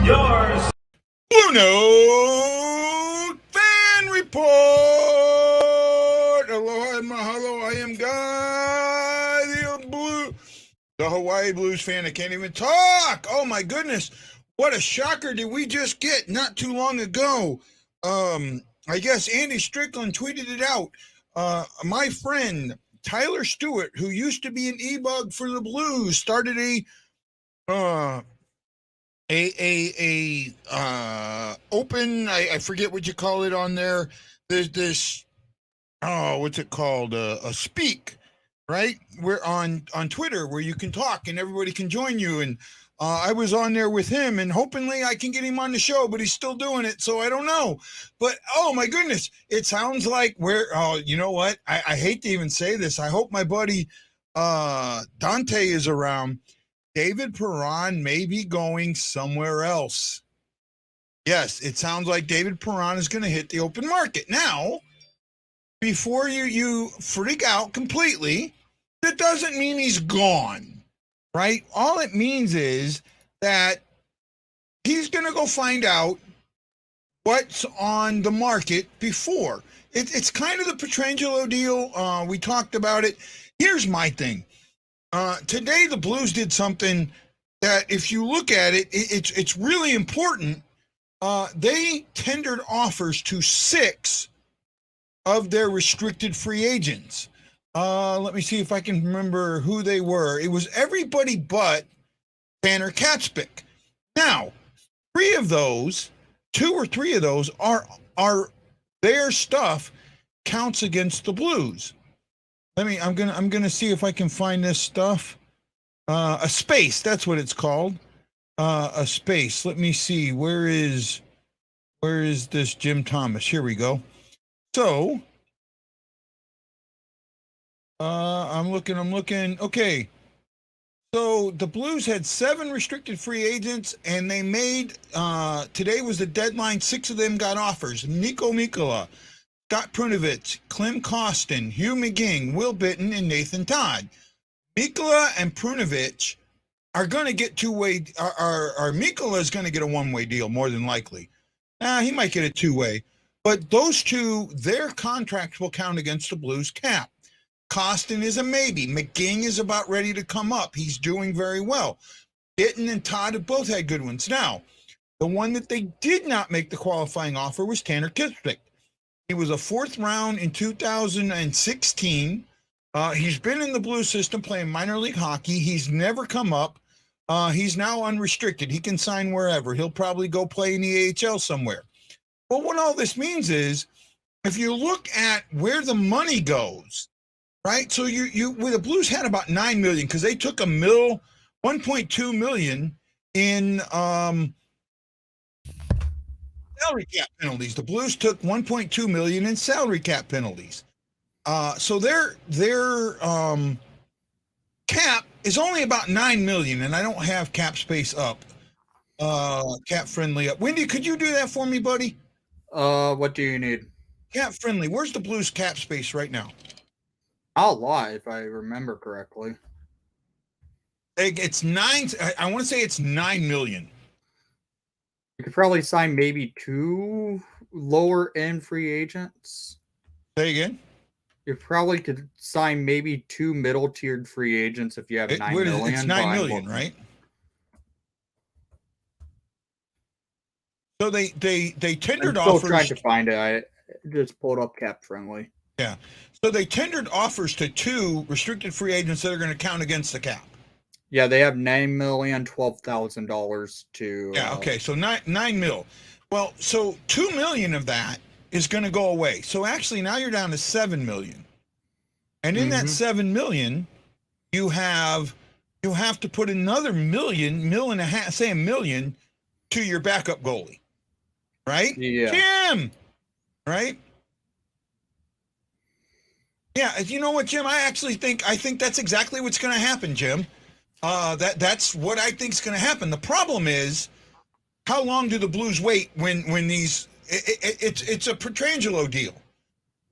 yours. BlueNote Fan Report. Aloha and mahalo. I am Guy, the Hawaii Blues fan. I can't even talk. Oh my goodness. What a shocker did we just get not too long ago. I guess Andy Strickland tweeted it out. My friend Tyler Stewart, who used to be an Ebug for the Blues, started open, I forget what you call it on there. There's this, what's it called? A speak, right? We're on Twitter where you can talk and everybody can join you. And I was on there with him, and hopefully I can get him on the show, but he's still doing it, so I don't know. But oh my goodness, it sounds like you know what? I hate to even say this. I hope my buddy Dante is around. David Perron may be going somewhere else. Yes, it sounds like David Perron is going to hit the open market. Now, before you freak out completely, that doesn't mean he's gone. Right? All it means is that he's going to go find out what's on the market before. It's kind of the Pietrangelo deal. We talked about it. Here's my thing. Today, the Blues did something that, if you look at it, it's really important. They tendered offers to 6 of their restricted free agents. Let me see if I can remember who they were. It was everybody but Tanner Kispik. Now, 2 or 3 of those are their stuff counts against the Blues. I'm gonna see if I can find this stuff. A space, that's what it's called. A space. Let me see. Where is this Jim Thomas? Here we go. So I'm looking. Okay. So the Blues had 7 restricted free agents, and they made, today was the deadline. 6 of them got offers. Niko Mikkola, Scott Prunovich, Clem Costin, Hugh McGing, Will Bitton, and Nathan Todd. Mikkola and Prunovich are going to get two-way, Mikkola is going to get a one-way deal, more than likely. He might get a 2-way. But those 2, their contracts will count against the Blues cap. Costin is a maybe. McGing is about ready to come up. He's doing very well. Bitton and Todd have both had good ones. Now, the one that they did not make the qualifying offer was Tanner Kispik. He was a 4th round in 2016. He's been in the Blues system playing minor league hockey. He's never come up. He's now unrestricted. He can sign wherever. He'll probably go play in the AHL somewhere. But what all this means is, if you look at where the money goes, right? So where the Blues had about $9 million, because they took $1.2 million in salary cap penalties. The Blues took $1.2 million in salary cap penalties. So their cap is only about $9 million, and I don't have cap space up, cap friendly up. Wendy, could you do that for me, buddy? What do you need? Cap friendly. Where's the Blues cap space right now? I'll lie if I remember correctly. It's 9. I want to say it's $9 million. You could probably sign maybe 2 lower end free agents. Say again. You probably could sign maybe 2 middle tiered free agents if you have $9 million. It's $9 million, right? So they tendered offers. I'm still trying to find it. I just pulled up cap friendly. Yeah. So they tendered offers to 2 restricted free agents that are going to count against the cap. Yeah, they have $9,012,000 to. Yeah. Okay. So $9 mil. Well, so $2 million of that is going to go away. So actually, now you're down to $7 million. And in that $7 million, you have to put another $1.5 million, say $1 million, to your backup goalie, right? Yeah. Jim, right? Yeah. You know what, Jim? I think that's exactly what's going to happen, Jim. That's what I think is going to happen. The problem is, how long do the Blues wait when these? It's a Pietrangelo deal.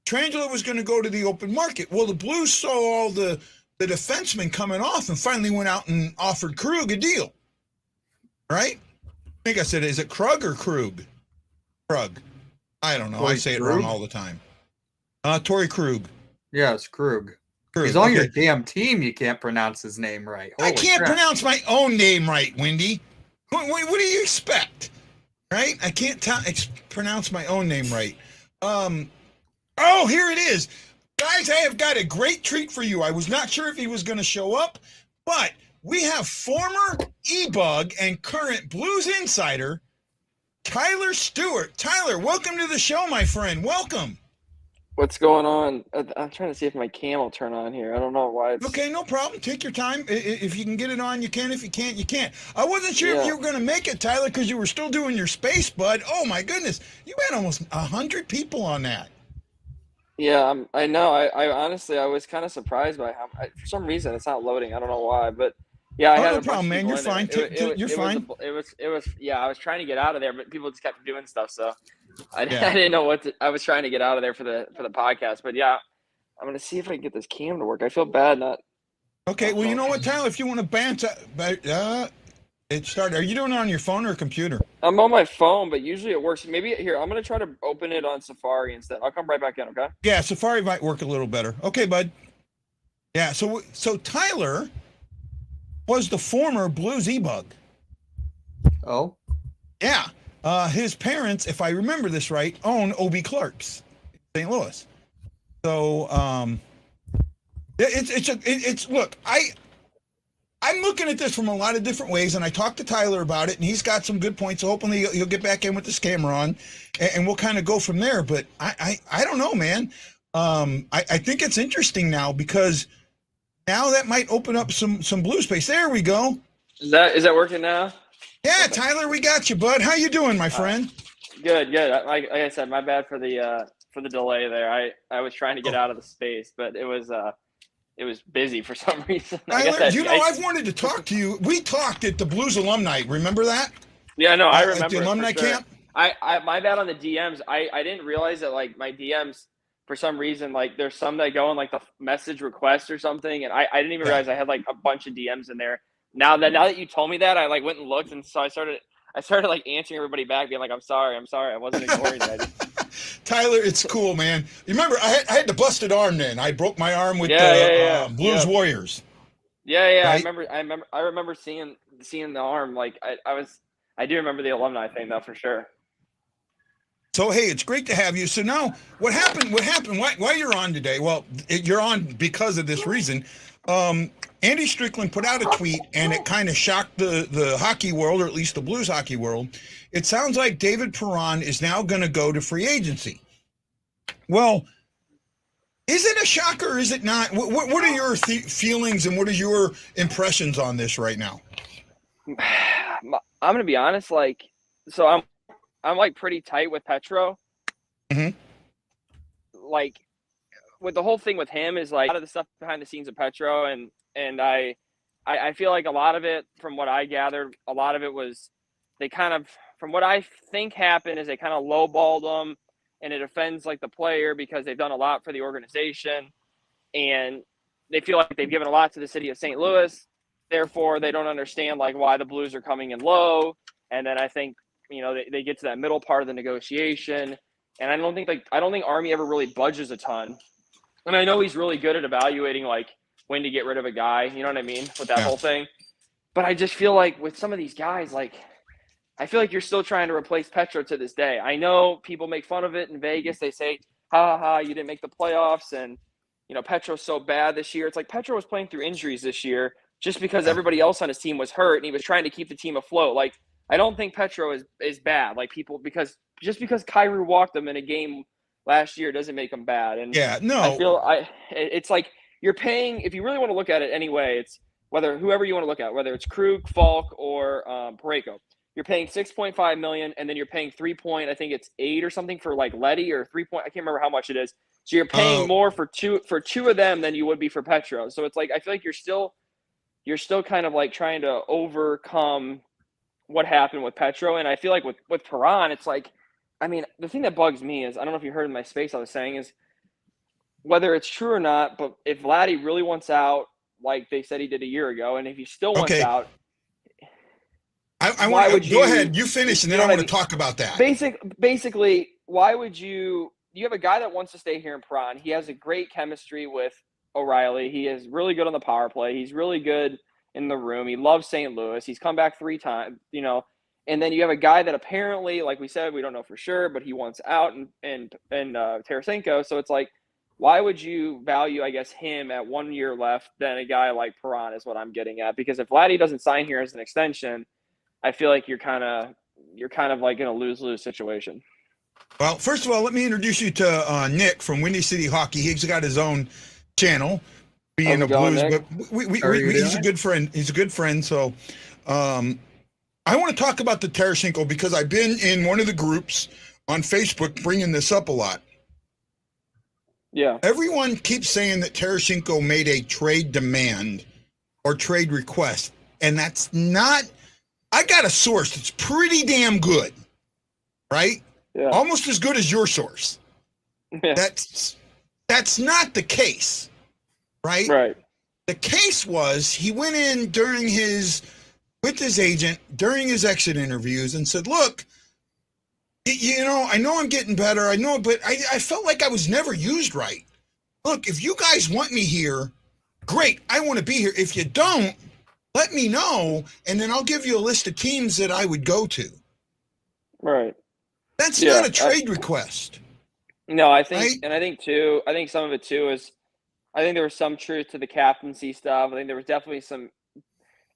Pietrangelo was going to go to the open market. Well, the Blues saw all the defensemen coming off and finally went out and offered Krug a deal, right? think I said, is it Krug or Krug? Krug. I don't know. I say it wrong all the time. Torrey Krug. Yes, Krug. Krug. He's on your damn team. You can't pronounce his name right. I can't pronounce my own name right, Wendy. What do you expect? Right? I can't pronounce my own name right. Oh, here it is. Guys, I have got a great treat for you. I was not sure if he was going to show up, but we have former Ebug and current Blues insider, Tyler Stewart. Tyler, welcome to the show, my friend. Welcome. What's going on? I'm trying to see if my cam will turn on here. I don't know why it's... Okay, no problem. Take your time. If you can get it on, you can. If you can't, you can't. I wasn't sure if you were going to make it, Tyler, because you were still doing your space, bud. Oh, my goodness. You had almost 100 people on that. Yeah, I know. I honestly, I was kind of surprised by how... for some reason, it's not loading. I don't know why, but... Yeah, I had no problem, man. You're fine. You're fine. It was. Yeah, I was trying to get out of there, but people just kept doing stuff, so I didn't know what I was trying to get out of there for the podcast. But yeah, I'm gonna see if I can get this cam to work. I feel bad not. Okay, well, you know what, Tyler? If you want to bounce, it started. Are you doing it on your phone or computer? I'm on my phone, but usually it works. Maybe here, I'm gonna try to open it on Safari instead. I'll come right back in. Okay. Yeah, Safari might work a little better. Okay, bud. Yeah. So Tyler was the former Blues Ebug. Oh? Yeah. His parents, if I remember this right, own O.B. Clark's in St. Louis. So look, I'm looking at this from a lot of different ways, and I talked to Tyler about it, and he's got some good points. So hopefully he'll get back in with this camera on, and we'll kind of go from there. But I don't know, man. I think it's interesting now because now that might open up some blue space. There we go. Is that working now? Yeah, okay. Tyler, we got you, bud. How you doing, my friend? Good. Like I said, my bad for the delay there. I was trying to get out of the space, but it was busy for some reason. Tyler, I've wanted to talk to you. We talked at the Blues alumni. Remember that? Yeah, no, I remember at the alumni camp. I my bad on the DMs. I didn't realize that like my DMs. For some reason, like there's some that go in like the message request or something, and I didn't even realize I had like a bunch of DMs in there. Now that you told me that, I like went and looked, and so I started like answering everybody back, being like, I'm sorry, I wasn't ignoring that. Tyler, it's cool, man. You remember I had the busted arm then. I broke my arm with Blues Warriors. Yeah, right? I remember seeing the arm. Like I do remember the alumni thing though for sure. So, hey, it's great to have you. So now what happened? Why you're on today? Well, you're on because of this reason. Andy Strickland put out a tweet, and it kind of shocked the hockey world, or at least the Blues hockey world. It sounds like David Perron is now going to go to free agency. Well, is it a shocker or is it not? What are your feelings and what are your impressions on this right now? I'm going to be honest. So I'm like pretty tight with Petro. Mm-hmm. Like with the whole thing with him is like a lot of the stuff behind the scenes of Petro, and I feel like a lot of it, from what I gathered, a lot of it was they kind of, from what I think happened, is they kind of lowballed him, and it offends like the player because they've done a lot for the organization, and they feel like they've given a lot to the city of St. Louis. Therefore, they don't understand like why the Blues are coming in low, and then I think. They get to that middle part of the negotiation, and I don't think Army ever really budges a ton. And I know he's really good at evaluating like when to get rid of a guy. You know what I mean with that whole thing. But I just feel like with some of these guys, like I feel like you're still trying to replace Petro to this day. I know people make fun of it in Vegas. They say, "Ha ha, you didn't make the playoffs," and Petro's so bad this year. It's like Petro was playing through injuries this year just because everybody else on his team was hurt, and he was trying to keep the team afloat. Like. I don't think Petro is bad. Like because Kyrou walked him in a game last year doesn't make him bad. And I feel it's like you're paying, if you really want to look at it anyway, it's whoever you want to look at, whether it's Krug, Falk, or Parayko. You're paying $6.5 million, and then you're paying 3 I think it's 8 or something for like Letty, or 3 I can't remember how much it is. So you're paying more for two of them than you would be for Petro. So it's like I feel like you're still kind of like trying to overcome what happened with Petro. And I feel like with Perron, it's like, I mean, the thing that bugs me is, I don't know if you heard in my space I was saying, is whether it's true or not, but if Vladdy really wants out, like they said he did a year ago, and if he still wants out. I why want would go you ahead. You finish, and you then know I what I want to mean? talk about that. Basically, why would you have a guy that wants to stay here in Perron. He has a great chemistry with O'Reilly. He is really good on the power play. He's really good in the room. He loves St. Louis. He's come back 3 times, and then you have a guy that apparently, like we said, we don't know for sure, but he wants out and Tarasenko. So it's like, why would you value, I guess, him at 1 year left than a guy like Perron is what I'm getting at? Because if Vladdy doesn't sign here as an extension, I feel like you're kind of like in a lose-lose situation. Well, first of all, let me introduce you to Nick from Windy City Hockey. He's got his own channel, being a Blues, Nick? but he's a good friend. He's a good friend. So I want to talk about the Tarasenko because I've been in one of the groups on Facebook bringing this up a lot. Yeah. Everyone keeps saying that Tarasenko made a trade demand or trade request, and that's not. I got a source that's pretty damn good, right? Yeah. Almost as good as your source. Yeah. That's not the case, right? Right. The case was he went in with his agent during his exit interviews and said, look, I know I'm getting better. I know, but I felt like I was never used right. Look, if you guys want me here, great. I want to be here. If you don't, let me know, and then I'll give you a list of teams that I would go to. Right. That's not a trade request. No, I think, right? and I think some of it too is, I think there was some truth to the captaincy stuff. I think there was definitely some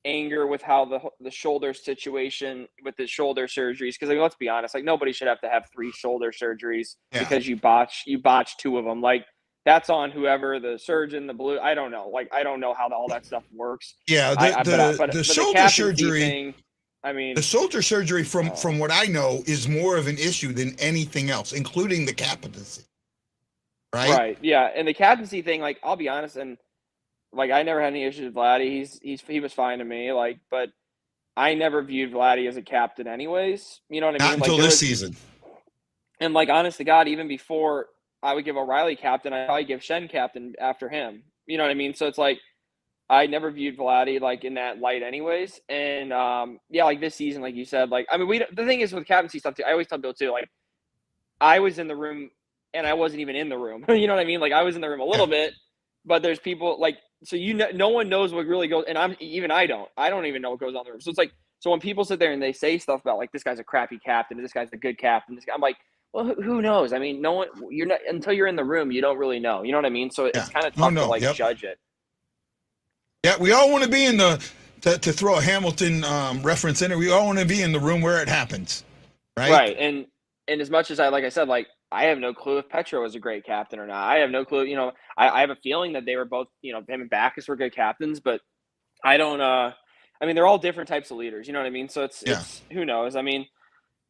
anger with how the shoulder situation with the shoulder surgeries. Because let's be honest, like nobody should have to have 3 shoulder surgeries because you botch 2 of them. Like that's on whoever, the surgeon, the blue. I don't know. Like I don't know how all that stuff works. Yeah, the shoulder surgery thing, I mean, the shoulder surgery, from what I know, is more of an issue than anything else, including the captaincy. Right. Right. Yeah, and the captaincy thing, like I'll be honest, and like I never had any issues with Vladdy. He was fine to me. Like, but I never viewed Vladdy as a captain, anyways. You know what I mean? Not until this season. And like, honest to God, even before I would give O'Reilly captain, I'd probably give Shen captain after him. You know what I mean? So it's like I never viewed Vladdy like in that light, anyways. And like this season, like you said, like I mean, the thing is with captaincy stuff too. I always tell Bill too, like I was in the room and I wasn't even in the room. You know what I mean? Like I was in the room a little bit, but there's people like, so no one knows what really goes, and I don't even know what goes on in the room. So it's like, so when people sit there and they say stuff about like this guy's a crappy captain, this guy's a good captain, I'm like, well, who knows? I mean, no one, you're not, until you're in the room, you don't really know. You know what I mean? So it's kind of tough to judge it. Yeah, we all want to be in to throw a Hamilton reference in it. We all want to be in the room where it happens, right? Right, and as much as like I said, like I have no clue if Petro was a great captain or not. I have no clue. I have a feeling that they were both, him and Backus were good captains, but I don't. I mean, they're all different types of leaders. You know what I mean? So it's who knows? I mean,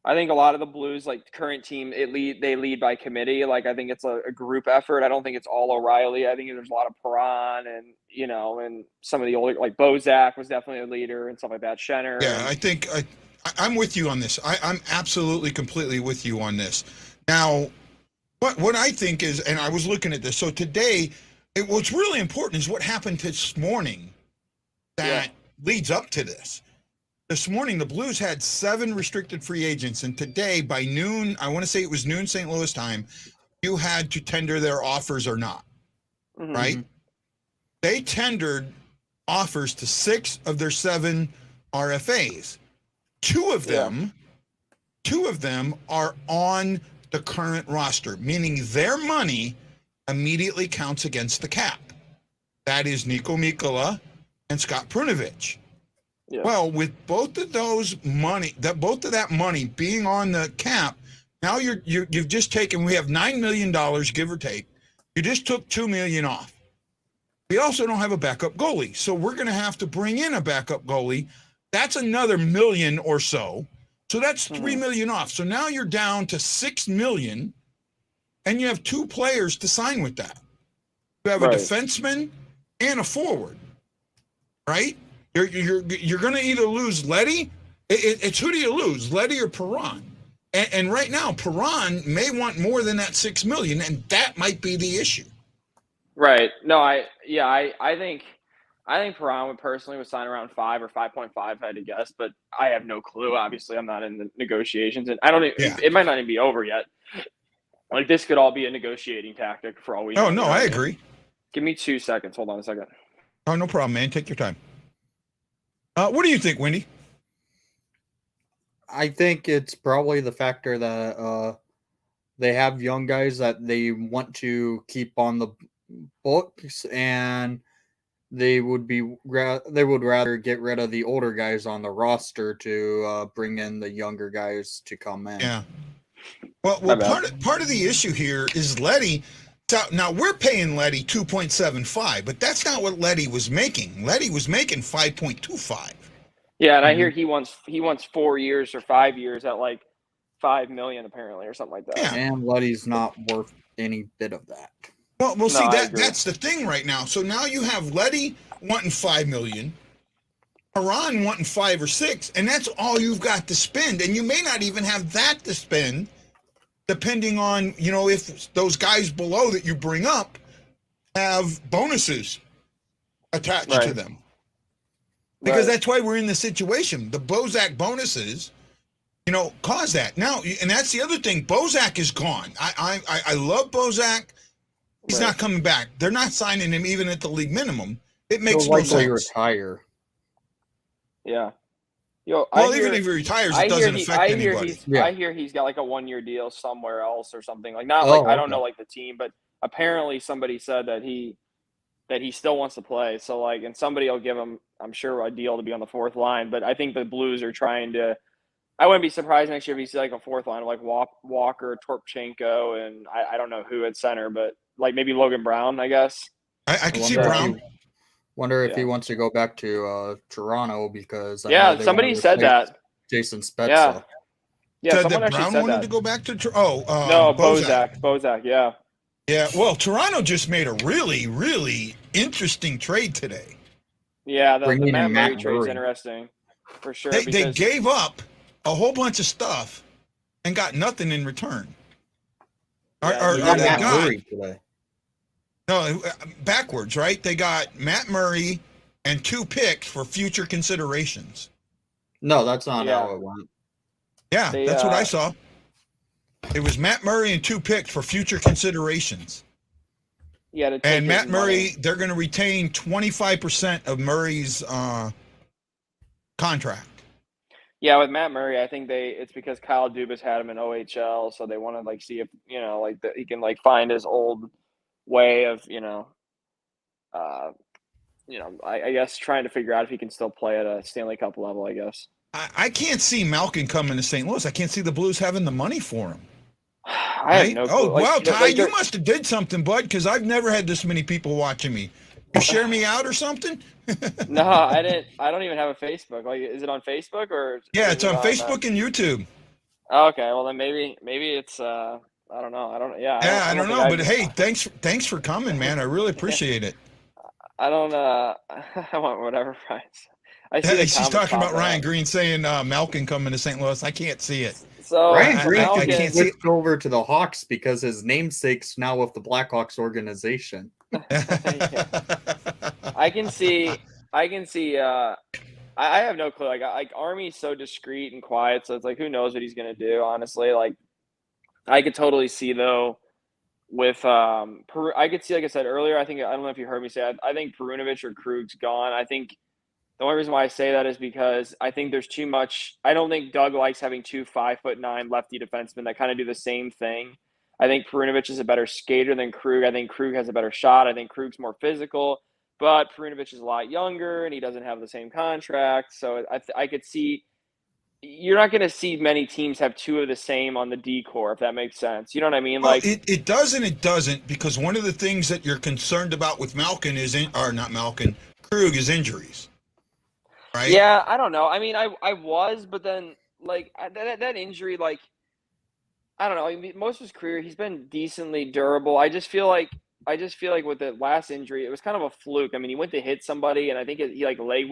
I think a lot of the Blues, like the current team, they lead by committee. Like I think it's a group effort. I don't think it's all O'Reilly. I think there's a lot of Perron and and some of the older, like Bozak was definitely a leader and stuff like that. Schenner. Yeah, I think I'm with you on this. I'm absolutely completely with you on this. Now, what I think is, and I was looking at this. So today, what's really important is what happened this morning that leads up to this. This morning, the Blues had 7 restricted free agents, and today by noon, I want to say it was noon St. Louis time, you had to tender their offers or not, right? They tendered offers to 6 of their 7 RFAs. 2 of them are on the current roster, meaning their money immediately counts against the cap. That is Niko Mikkola and Scott Perunovich. Yeah. Well, with both of that money being on the cap, now you've just taken. We have $9 million, give or take. You just took $2 million off. We also don't have a backup goalie, so we're going to have to bring in a backup goalie. That's another $1 million or so. So that's $3 million off. So now you're down to $6 million, and you have 2 players to sign with that. You have a defenseman and a forward, right? You're going to either lose Leddy. It's who do you lose, Leddy or Perron? And right now, Perron may want more than that $6 million, and that might be the issue. Right. No, I think I think Perron would personally sign around 5 or 5.5 if I had to guess, but I have no clue. Obviously, I'm not in the negotiations, and I don't. Yeah. It might not even be over yet. Like this could all be a negotiating tactic for all we know. Oh no, I agree. Give me 2 seconds. Hold on a second. Oh, no problem, man. Take your time. What do you think, Wendy? I think it's probably the factor that they have young guys that they want to keep on the books, and they would rather get rid of the older guys on the roster to bring in the younger guys to come in. Yeah. Well, part of the issue here is Letty. Now we're paying Letty 2.75, but that's not what Letty was making. Letty was making 5.25. Yeah, and I hear he wants 4 years or 5 years at like $5 million apparently or something like that. Yeah. And Letty's not worth any bit of that. Well, No, see I agree. that's the thing right now. So now you have Letty wanting $5 million, Perron wanting 5 or 6, and that's all you've got to spend. And you may not even have that to spend, depending on if those guys below that you bring up have bonuses attached to them. Because that's why we're in the situation. The Bozak bonuses, cause that. Now, and that's the other thing. Bozak is gone. I love Bozak. He's not coming back. They're not signing him even at the league minimum. It makes no sense. Retire. Yeah. Even if he retires, it doesn't affect anybody. I hear he's got like a 1-year deal somewhere else or something. Like I don't know like the team, but apparently somebody said that he still wants to play. So like, and somebody will give him, I'm sure, a deal to be on the fourth line. But I think the Blues are trying to. I wouldn't be surprised next year if he's like a fourth line, like Walker, Torpchenko, and I don't know who at center, but like maybe Logan Brown, I guess. I can see Brown. Wonder if he wants to go back to Toronto because somebody said that. Jason Spezza. Yeah, said someone that Brown said wanted that. to go back to no, Bozak, yeah. Yeah, well, Toronto just made a really, really interesting trade today. Yeah, the Matt Murray trade's interesting, for sure. They gave up a whole bunch of stuff and got nothing in return. Matt Murray today. No, backwards, right? They got Matt Murray and 2 picks for future considerations. No, that's not how it went. Yeah, that's what I saw. It was Matt Murray and 2 picks for future considerations. Yeah, and Matt Murray, they're going to retain 25% of Murray's contract. Yeah, with Matt Murray, I think it's because Kyle Dubas had him in OHL, so they want to like see if he can like find his old way of I guess trying to figure out if he can still play at a Stanley Cup level. I guess I can't see Malkin coming to St. Louis. I can't see the Blues having the money for him. I have no clue. Oh, wow, Ty, you must have did something, bud, because I've never had this many people watching me. You share me out or something? No, I didn't. I don't even have a Facebook. Like, is it on Facebook or? Yeah, it's on Facebook and YouTube. Oh, okay, well then maybe it's I don't know. I don't. Yeah. Yeah, I don't know, but hey, thanks for coming, man. I really appreciate it. I don't. I want whatever price. I see. She's talking about Ryan Green saying Malkin coming to St. Louis. I can't see it. So Ryan Green switched over to the Hawks because his namesake's now with the Blackhawks organization. I can see. I have no clue. Like Army's so discreet and quiet, so it's like who knows what he's gonna do. Honestly, like I could totally see though with I could see, like I said earlier. I don't know if you heard me say. I think Perunovich or Krug's gone. I think. The only reason why I say that is because I think there's too much. I don't think Doug likes having 2 5'9" lefty defensemen that kind of do the same thing. I think Perunovich is a better skater than Krug. I think Krug has a better shot. I think Krug's more physical, but Perunovich is a lot younger and he doesn't have the same contract. So I could see you're not going to see many teams have 2 of the same on the D core, if that makes sense. You know what I mean? Well, it does and it doesn't, because one of the things that you're concerned about with Malkin Krug is injuries. Right? Yeah, I don't know. I mean, I was, but then like that injury, like I don't know. I mean, most of his career, he's been decently durable. I just feel like with the last injury, it was kind of a fluke. I mean, he went to hit somebody, and I think he like leg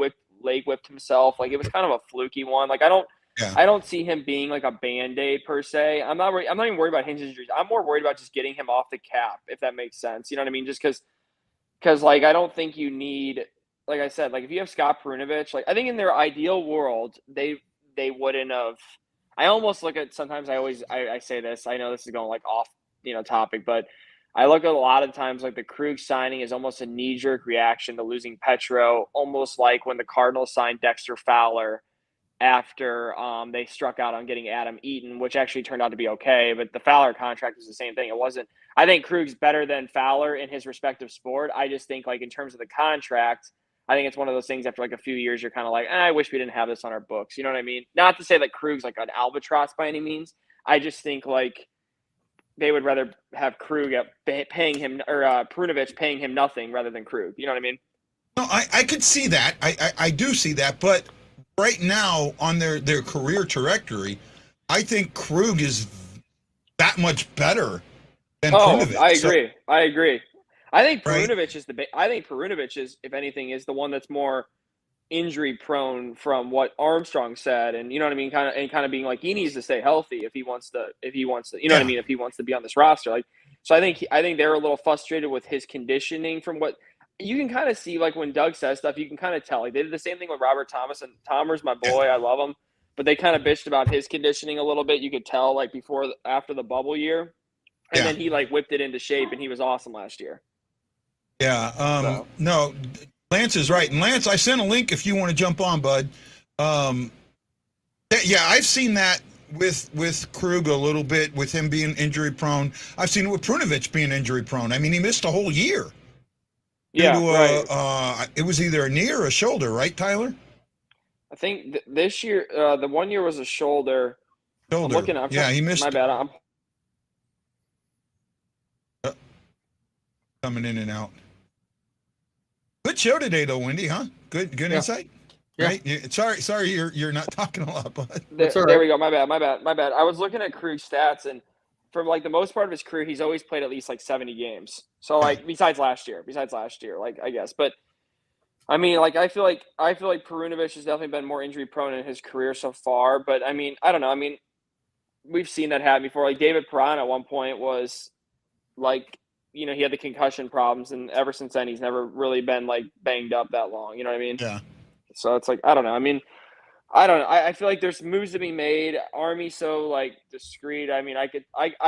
whipped himself. Like it was kind of a fluky one. Like I don't see him being like a Band-Aid per se. I'm not even worried about his injuries. I'm more worried about just getting him off the cap, if that makes sense. You know what I mean? Just because like I don't think you need. like I said, like if you have Scott Perunovich, like I think in their ideal world, they wouldn't have. I almost look at sometimes I say this. I know this is going like off topic, but I look at a lot of times like the Krug signing is almost a knee jerk reaction to losing Petro, almost like when the Cardinals signed Dexter Fowler after they struck out on getting Adam Eaton, which actually turned out to be okay. But the Fowler contract was the same thing. It wasn't. I think Krug's better than Fowler in his respective sport. I just think like in terms of the contract, I think it's one of those things after like a few years, you're kind of like, I wish we didn't have this on our books. You know what I mean? Not to say that Krug's like an albatross by any means. I just think like they would rather have Krug paying him or Perunovich paying him nothing rather than Krug. You know what I mean? No, I could see that. I do see that, but right now on their career trajectory, I think Krug is that much better than Perunovich. I agree. I agree. I think Perunovich is I think Perunovich is, if anything, is the one that's more injury prone from what Armstrong said, and you know what I mean, kind of being like he needs to stay healthy if he wants to, you know what I mean, if he wants to be on this roster. Like, so I think they're a little frustrated with his conditioning from what you can kind of see, like when Doug says stuff, you can kind of tell. Like they did the same thing with Robert Thomas, and Tomer's my boy, I love him, but they kind of bitched about his conditioning a little bit. You could tell like after the bubble year, and then he like whipped it into shape, and he was awesome last year. Yeah. No, Lance is right. And Lance, I sent a link if you want to jump on, bud. Yeah, I've seen that with Krug a little bit, with him being injury prone. I've seen it with Perunovich being injury prone. I mean, he missed a whole year. Yeah, right. It was either a knee or a shoulder, right, Tyler? I think this year, the 1 year was a shoulder. Shoulder. He missed. My bad. I'm coming in and out. Good show today, though, Wendy. Huh? Good insight. Yeah. Right? Sorry, you're not talking a lot, but there we go. My bad. I was looking at Krug's stats, and for like the most part of his career, he's always played at least like 70 games. So like besides last year, like I guess. But I mean, like I feel like Perunovich has definitely been more injury prone in his career so far. But I mean, I don't know. I mean, we've seen that happen before. Like David Perron at one point was like, he had the concussion problems, and ever since then he's never really been like banged up that long. You know what I mean? Yeah. So it's like, I don't know. I mean, I don't know. I feel like there's moves to be made. Army's so like discreet. I mean, I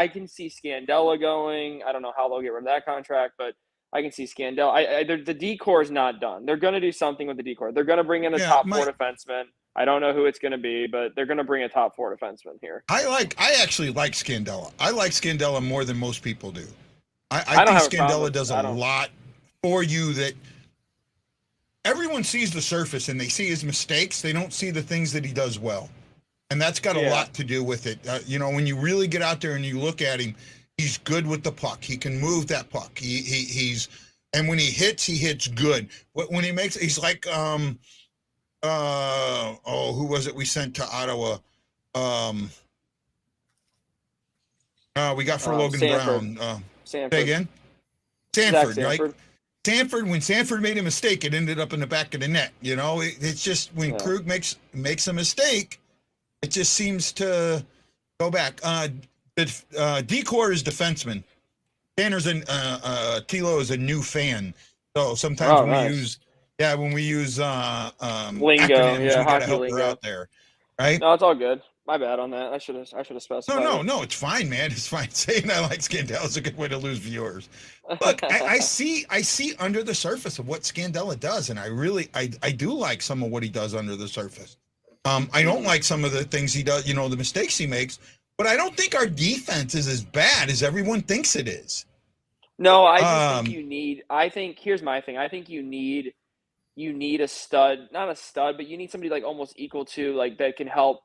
can see Scandella going. I don't know how they'll get rid of that contract, but I can see Scandella. The decor is not done. They're going to do something with the decor. They're going to bring in a top four defenseman. I don't know who it's going to be, but they're going to bring a top four defenseman here. I actually like Scandella. I like Scandella more than most people do. I think Scandella does a lot for you that everyone sees the surface and they see his mistakes. They don't see the things that he does well. And that's got a lot to do with it. When you really get out there and you look at him, he's good with the puck. He can move that puck. He's and when he hits good. When he makes, he's like, who was it we sent to Ottawa? We got for Logan Sanford. Brown. Sanford. Say again? Sanford, right? Sanford, when Sanford made a mistake, it ended up in the back of the net. It's just when Krug makes a mistake, it just seems to go back. Decor is defenseman. Tanner's Tilo is a new fan. So sometimes when we use lingo, acronyms, we gotta help her out there. Right? No, it's all good. My bad on that. I should have specified. No, it's fine, man. It's fine. Saying I like Scandella is a good way to lose viewers. Look, I see under the surface of what Scandella does, and I do like some of what he does under the surface. I don't like some of the things he does, the mistakes he makes, but I don't think our defense is as bad as everyone thinks it is. No, I just think you need. Here's my thing. I think you need a stud, not a stud, but you need somebody like almost equal to like that can help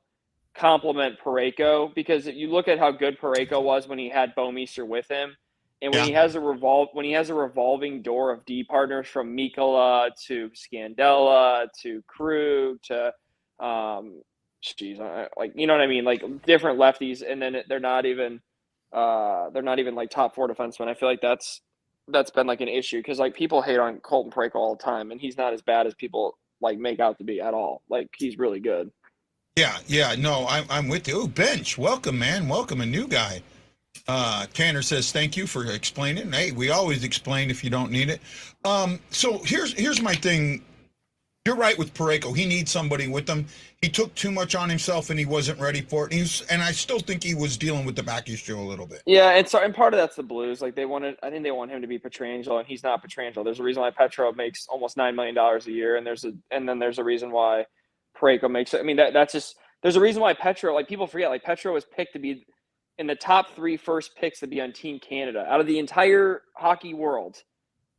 complement Parayko, because you look at how good Parayko was when he had Bouwmeester with him, and when he has a revolving door of D partners from Mikkola to Scandella to Krug to like, you know what I mean, like different lefties, and then they're not even like top four defensemen. I feel like that's been like an issue, because like people hate on Colton Parayko all the time, and he's not as bad as people like make out to be at all. Like, he's really good. Yeah. No, I'm with you. Oh, Bench, welcome, man. Welcome, a new guy. Tanner says, thank you for explaining. Hey, we always explain if you don't need it. So here's my thing you're right with Parayko. He needs somebody with him. He took too much on himself, and he wasn't ready for it. And I still think he was dealing with the back issue a little bit. Yeah, and part of that's the Blues. Like I think they want him to be Pietrangelo, and he's not Pietrangelo. There's a reason why Petro makes almost $9 million a year, and then there's a reason why Parayko makes it. I mean, that's just there's a reason why Petro. Like people forget, like Petro was picked to be in the top 3 first picks to be on Team Canada out of the entire hockey world.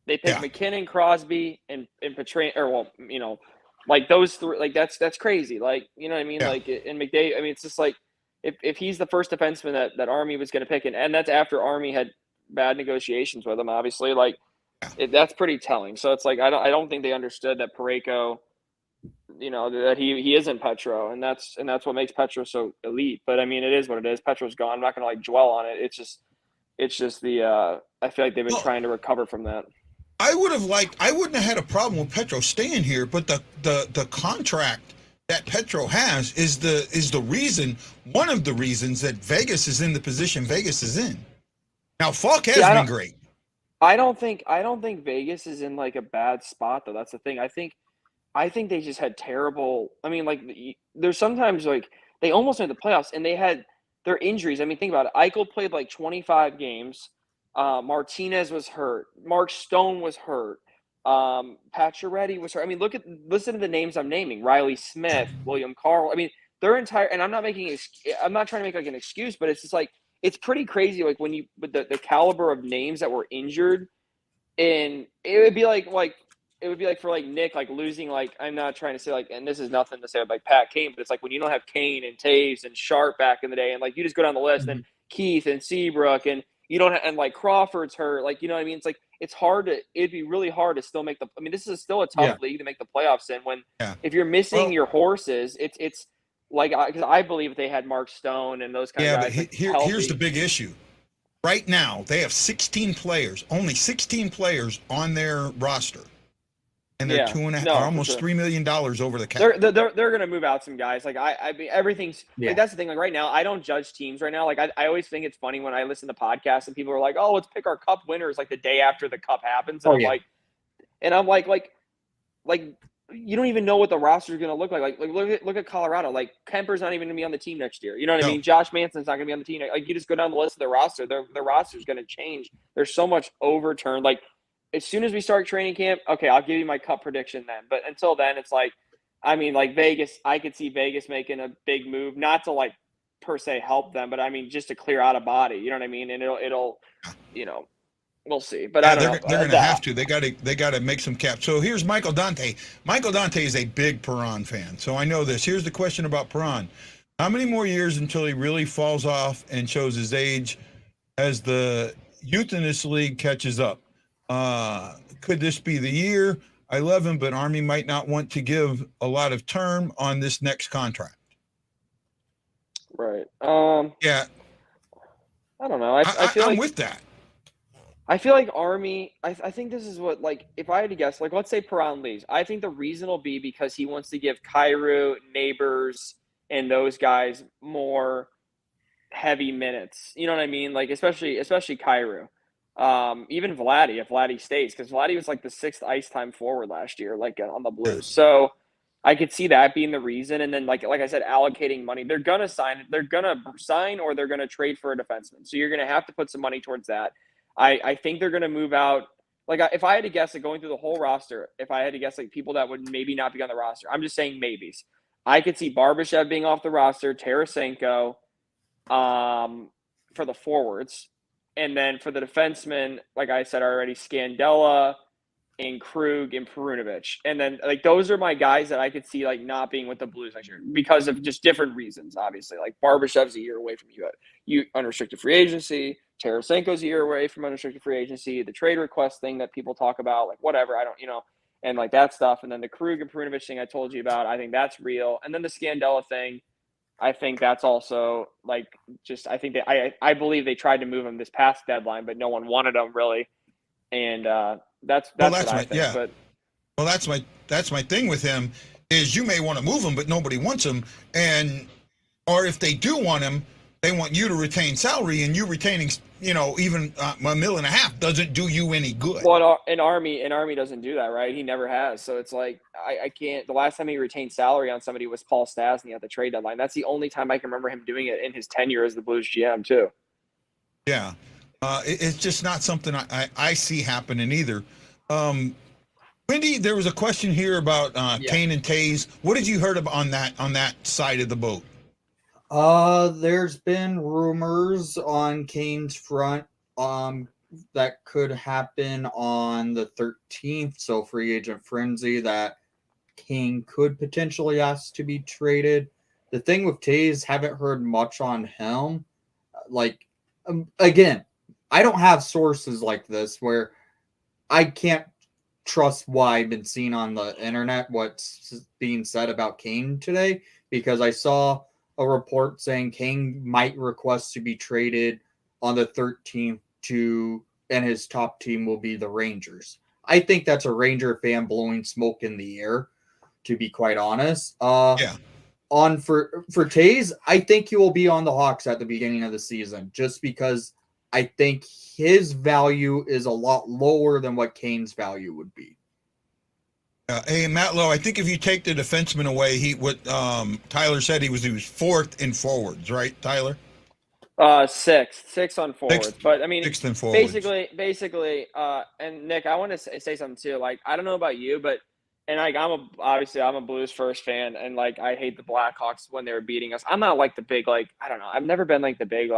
They picked McKinnon, Crosby, and Pietrangelo, or well, you know, like those 3. Like that's crazy. Like you know what I mean? Yeah. Like in McDavid. I mean, it's just like. If he's the first defenseman that Army was going to pick, and that's after Army had bad negotiations with him, obviously, like that's pretty telling. So it's like I don't think they understood that Parayko, you know, that he isn't Petro, and that's what makes Petro so elite. But I mean, it is what it is. Petro's gone. I'm not going to like dwell on it. It's just the I feel like they've been trying to recover from that. I wouldn't have had a problem with Petro staying here, but the contract that Petro has is the reason, one of the reasons that Vegas is in the position Vegas is in. Now, Falk has been great. I don't think Vegas is in like a bad spot though. That's the thing. I think they just had terrible. I mean, like there's sometimes like they almost made the playoffs and they had their injuries. I mean, think about it. Eichel played like 25 games. Martinez was hurt. Mark Stone was hurt. Pacioretty was hurt. I mean, listen to the names I'm naming: Riley Smith, William Carl. I mean, their entire. And I'm not trying to make like an excuse, but it's just like it's pretty crazy. Like when with the caliber of names that were injured, and it would be like for like Nick, like losing, like I'm not trying to say like, and this is nothing to say about like Pat Kane, but it's like when you don't have Kane and Taves and Sharp back in the day, and like you just go down the list, and Keith and Seabrook, and you don't have, and like Crawford's hurt, like you know what I mean? It's like. It'd be really hard to still make this is still a tough league to make the playoffs in when if you're missing your horses, it's like, because I believe if they had Mark Stone and those kind of guys. Yeah, but here's the big issue. Right now, they have 16 players, only 16 players on their roster. And they're almost $3 million over the cap. They're going to move out some guys. Like I mean, everything's like that's the thing. Like right now, I don't judge teams right now. Like I always think it's funny when I listen to podcasts and people are like, "Oh, let's pick our cup winners like the day after the cup happens." And I'm like you don't even know what the roster is going to look like. Like look at Colorado. Like Kemper's not even going to be on the team next year. You know what I mean? Josh Manson's not going to be on the team. Like you just go down the list of the roster. Their roster is going to change. There's so much overturned. Like. As soon as we start training camp, okay, I'll give you my cup prediction then. But until then, it's like, I mean, like Vegas, I could see Vegas making a big move, not to like per se help them, but I mean, just to clear out a body, you know what I mean? And it'll, you know, we'll see. But I don't know. They're going to have to. They got to make some cap. So here's Michael Dante. Michael Dante is a big Perron fan. So I know this. Here's the question about Perron. How many more years until he really falls off and shows his age as the youth in this league catches up? Could this be the year? I love him, but Army might not want to give a lot of term on this next contract. Right. Yeah. I don't know. I feel I'm like, with that. I feel like Army, I think this is what, like, if I had to guess, like, let's say Perron leaves. I think the reason will be because he wants to give Kyrou, Neighbors, and those guys more heavy minutes. You know what I mean? Like, especially Kyrou. Even Vladdy, if Vladdy stays, because Vladdy was like the 6th ice time forward last year, like on the Blues. So I could see that being the reason. And then, like I said, allocating money. They're gonna sign or they're gonna trade for a defenseman. So you're gonna have to put some money towards that. I think they're gonna move out. Like if I had to guess, like going through the whole roster, if I had to guess, like people that would maybe not be on the roster, I'm just saying maybes. I could see Barbashev being off the roster, Tarasenko, for the forwards. And then for the defensemen, like I said already, Scandella and Krug and Perunovich. And then like those are my guys that I could see like not being with the Blues next year because of just different reasons, obviously. Like Barbashev's a year away from you unrestricted free agency. Tarasenko's a year away from unrestricted free agency. The trade request thing that people talk about, like whatever, I don't, and like that stuff. And then the Krug and Perunovich thing I told you about, I think that's real. And then the Scandella thing, I think that's also like just I think that I believe they tried to move him this past deadline, but no one wanted him really, and that's what I think. Yeah. But well, that's my thing with him is you may want to move him, but nobody wants him, or if they do want him, they want you to retain salary, and you retaining even $1.5 million doesn't do you any good. Well, an Army doesn't do that, right? He never has. So it's like I can't. The last time he retained salary on somebody was Paul Stasny at the trade deadline. That's the only time I can remember him doing it in his tenure as the Blues GM too. Yeah, it's just not something I see happening either. Wendy, there was a question here about Kane and Tays. What did you heard about on that side of the boat? There's been rumors on Kane's front that could happen on the 13th, so free agent frenzy, that Kane could potentially ask to be traded. The thing with Tays, haven't heard much on him. Again, I don't have sources like this where I can't trust what I've been seeing on the internet, what's being said about Kane today, because I saw a report saying Kane might request to be traded on the 13th and his top team will be the Rangers. I think that's a Ranger fan blowing smoke in the air, to be quite honest. For Tays, I think he will be on the Hawks at the beginning of the season, just because I think his value is a lot lower than what Kane's value would be. Hey, Matt Lowe, I think if you take the defenseman away, Tyler said he was fourth in forwards, right, Tyler? Sixth on forwards. But I mean, sixth in forwards. Basically, and Nick, I want to say something too. Like, I don't know about you, but I'm a Blues first fan, and like I hate the Blackhawks when they were beating us. I'm not like the big I don't know. I've never been like the big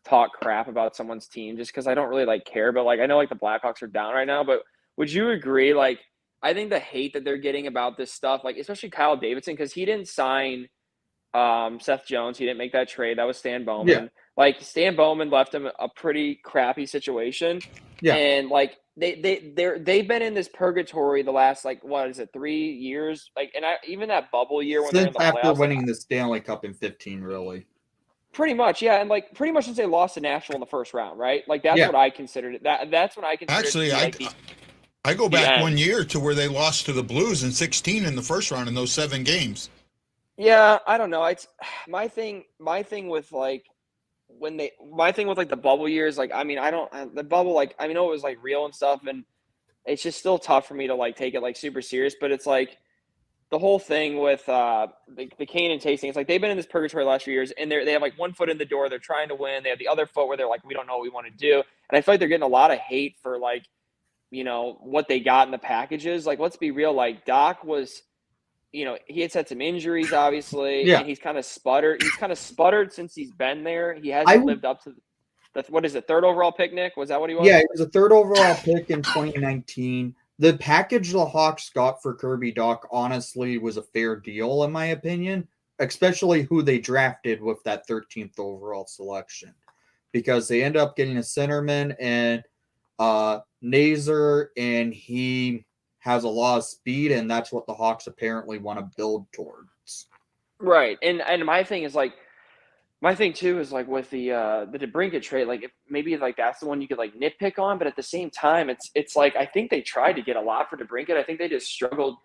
talk crap about someone's team just because I don't really care. But I know the Blackhawks are down right now. But would you agree? I think the hate that they're getting about this stuff, especially Kyle Davidson, because he didn't sign Seth Jones. He didn't make that trade. That was Stan Bowman. Yeah. Stan Bowman left him a pretty crappy situation. Yeah. And they've been in this purgatory the last 3 years? Even that bubble year when they're in the playoffs. After winning the Stanley Cup in 2015, really. Pretty much, yeah, and pretty much since they lost to Nashville in the first round, right? That's what I considered it. That's what I considered. Actually, I go back 1 year to where they lost to the Blues in 2016 in the first round in those 7 games. Yeah, I don't know. It's my thing with the bubble years. The bubble. I know it was real and stuff, and it's just still tough for me to take it super serious. But it's the whole thing with the Kane and Tays thing. It's they've been in this purgatory the last few years, and they have 1 foot in the door. They're trying to win. They have the other foot where they're we don't know what we want to do. And I feel they're getting a lot of hate for what they got in the packages. Let's be real. Doc was, he had some injuries, obviously, and he's kind of sputtered. He's kind of sputtered since he's been there. He hasn't lived up to what is it, 3rd overall pick, Nick? Was that what he was? Yeah, he was a 3rd overall pick in 2019. The package the Hawks got for Kirby Dach honestly was a fair deal, in my opinion, especially who they drafted with that 13th overall selection, because they ended up getting a centerman and Nazer, and he has a lot of speed, and that's what the Hawks apparently want to build towards. Right, and my thing is my thing too is with the DeBrincat trade, if maybe that's the one you could nitpick on, but at the same time, it's I think they tried to get a lot for DeBrincat. I think they just struggled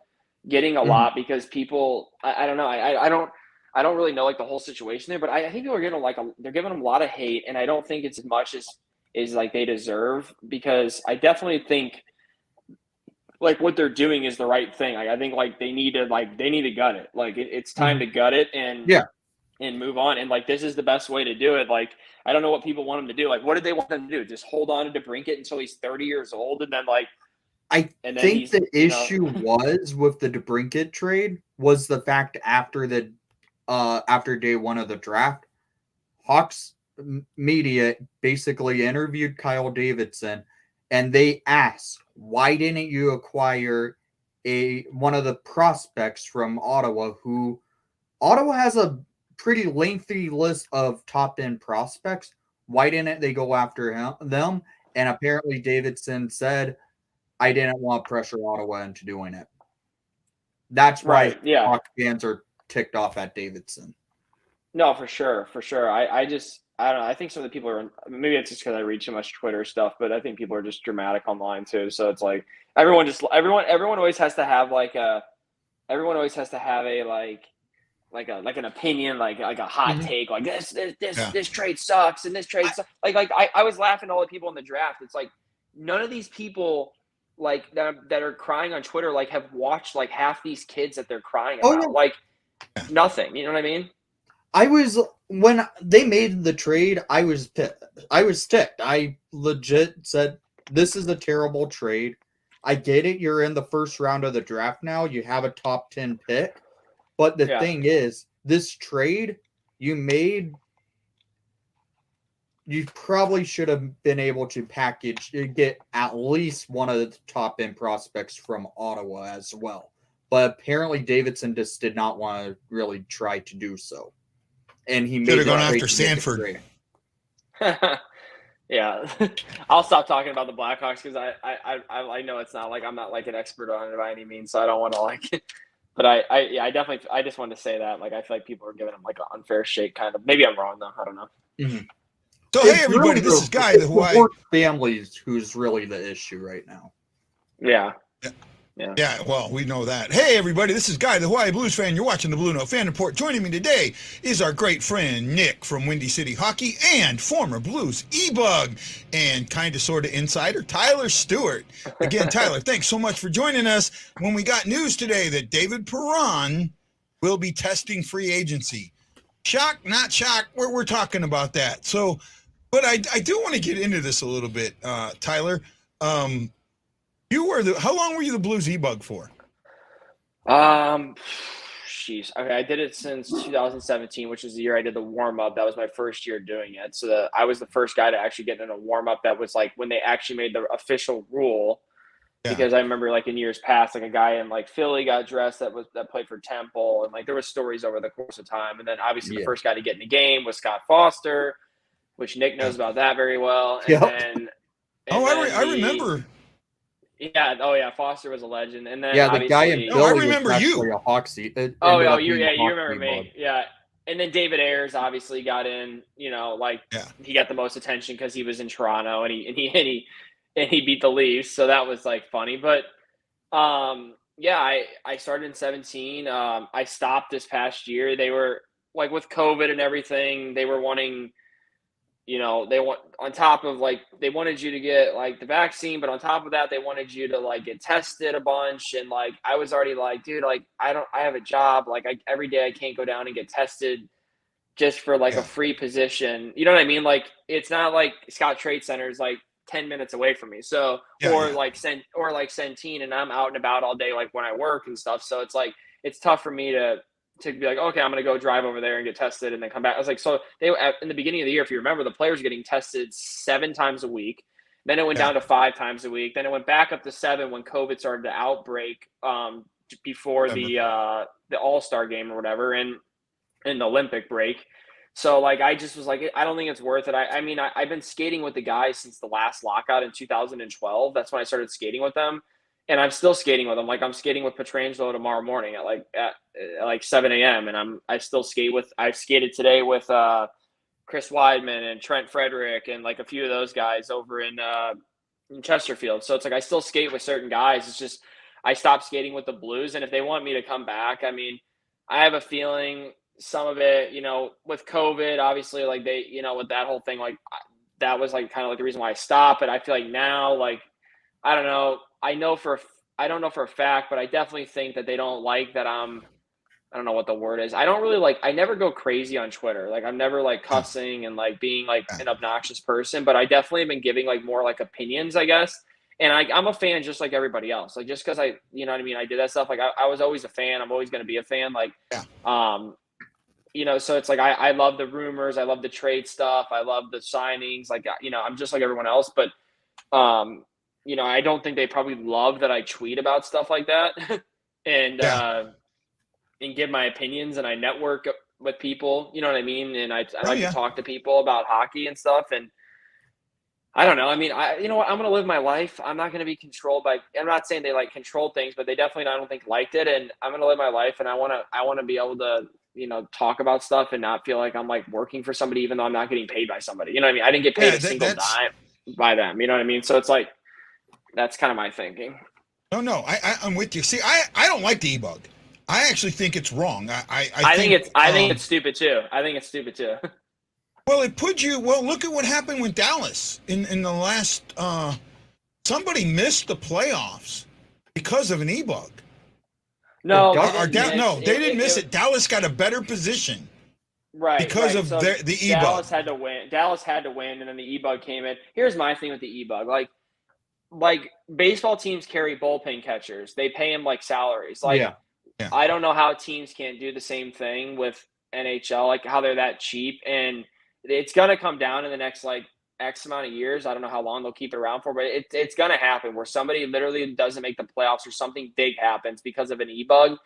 getting a lot because people, I don't know, I don't really know the whole situation there, but I think people are getting they're giving them a lot of hate, and I don't think it's as much as they deserve, because I definitely think what they're doing is the right thing. I think they need to gut it. It's time to gut it and move on. And this is the best way to do it. I don't know what people want them to do. What did they want them to do? Just hold on to DeBrincat until he's 30 years old, and then I think the issue was with the DeBrincat trade was the fact after day 1 of the draft, Hawks media basically interviewed Kyle Davidson, and they asked, why didn't you acquire one of the prospects from Ottawa, who Ottawa has a pretty lengthy list of top end prospects? Why didn't they go after them? And apparently Davidson said, I didn't want to pressure Ottawa into doing it. That's why Hawks fans are ticked off at Davidson. No, for sure. I don't know. I think some of the people are, maybe it's just because I read too much Twitter stuff, but I think people are just dramatic online too. So it's everyone always has to have an opinion, like a hot Mhm. take, like this Yeah. this trade sucks and this trade sucks. I was laughing at all the people in the draft. It's like none of these people like that are crying on Twitter like have watched like half these kids that they're crying Oh yeah, about. Like nothing. You know what I mean? I was when they made the trade. I was pissed. I was ticked. I legit said, "This is a terrible trade." I get it. You're in the first round of the draft now. You have a top 10 pick, but the Yeah. thing is, this trade you made, you probably should have been able to get at least one of the top end prospects from Ottawa as well. But apparently, Davidson just did not want to really try to do so. And he Should made have the gone trade after to get the Sanford. trade. Yeah, I'll stop talking about the Blackhawks because I know it's not like I'm not like an expert on it by any means, so I don't want to like. But I definitely I just wanted to say that like I feel like people are giving him like an unfair shake kind of. Maybe I'm wrong though. I don't know. Mhm. So, hey, It's everybody, really this is Guy, the Hawaii. Horse families who's really the issue right now. Yeah. Yeah, well, we know that. Hey, everybody, this is Guy, the Hawaii Blues fan. You're watching the BlueNote Fan Report. Joining me today is our great friend Nick from Windy City Hockey and former Blues Ebug and kind of sort of insider Tyler Stewart. Again, Tyler, thanks so much for joining us when we got news today that David Perron will be testing free agency. Shock, not shock, we're talking about that. So, but I do want to get into this a little bit, Tyler. How long were you the Blues E-Bug for? Jeez. Okay, I did it since 2017, which is the year I did the warm up. That was my first year doing it. So I was the first guy to actually get in a warm up. That was like when they actually made the official rule. Yeah. Because I remember like in years past, like a guy in like Philly got dressed that played for Temple, and like there was stories over the course of time. And then obviously the first guy to get in the game was Scott Foster, which Nick knows about that very well. And Yep. then I remember. Yeah. Oh, yeah. Foster was a legend. And then the guy in obviously, No, I Philly was remember actually you. a Hoxie. you remember me. Yeah. And then David Ayers obviously got in, he got the most attention because he was in Toronto and he beat the Leafs. So that was like funny. But I started in 17. I stopped this past year. They were like with COVID and everything, they were wanting, they want on top of like they wanted you to get like the vaccine, but on top of that, they wanted you to like get tested a bunch. And like I was already like, dude, like I have a job. Like every day I can't go down and get tested just for like a free position. You know what I mean? Like it's not like Scott Trade Center is like 10 minutes away from me. So like Centene, and I'm out and about all day like when I work and stuff. So it's like it's tough for me to be like, okay, I'm going to go drive over there and get tested and then come back. I was like, so in the beginning of the year, if you remember, the players were getting tested 7 times a week. Then it went down to 5 times a week. Then it went back up to 7 when COVID started to outbreak before the All-Star game or whatever and the Olympic break. So like, I just was like, I don't think it's worth it. I've been skating with the guys since the last lockout in 2012. That's when I started skating with them. And I'm still skating with them. Like I'm skating with Pietrangelo tomorrow morning at 7 a.m. And I've skated today with Chris Weidman and Trent Frederick and like a few of those guys over in Chesterfield. So it's like I still skate with certain guys. It's just I stopped skating with the Blues. And if they want me to come back, I have a feeling some of it, with COVID, obviously, like they, with that whole thing, like that was like kind of like the reason why I stopped. But I feel like now, like I don't know. I don't know for a fact, but I definitely think that they don't like that I don't know what the word is. I don't really I never go crazy on Twitter. Like I'm never like cussing and like being like an obnoxious person, but I definitely have been giving like more like opinions, I guess. And I'm a fan just like everybody else. Like just because I did that stuff. Like I was always a fan. I'm always going to be a fan. Like, so it's like I love the rumors. I love the trade stuff. I love the signings. Like, I'm just like everyone else. But I don't think they probably love that I tweet about stuff like that and give my opinions and I network with people, you know what I mean? And I like to talk to people about hockey and stuff. And I don't know. I'm going to live my life. I'm not going to be controlled by, I'm not saying they like control things, but they definitely, I don't think liked it. And I'm going to live my life. And I want to be able to, talk about stuff and not feel like I'm like working for somebody, even though I'm not getting paid by somebody, you know what I mean? I didn't get paid a single dime by them. You know what I mean? So it's like, that's kind of my thinking. No, I'm with you. See, I don't like the E-Bug. I actually think it's wrong. I think it's stupid too. I think it's stupid too. Well, it put you. Well, look at what happened with Dallas in the last. Somebody missed the playoffs because of an Ebug. No, they didn't miss it. Dallas got a better position. Right. Because of the Ebug. Dallas had to win. And then the Ebug came in. Here's my thing with the Ebug. Like baseball teams carry bullpen catchers. They pay them like salaries. Like Yeah. I don't know how teams can't do the same thing with NHL, like how they're that cheap. And it's gonna come down in the next like X amount of years. I don't know how long they'll keep it around for, but it's gonna happen where somebody literally doesn't make the playoffs or something big happens because of an Ebug.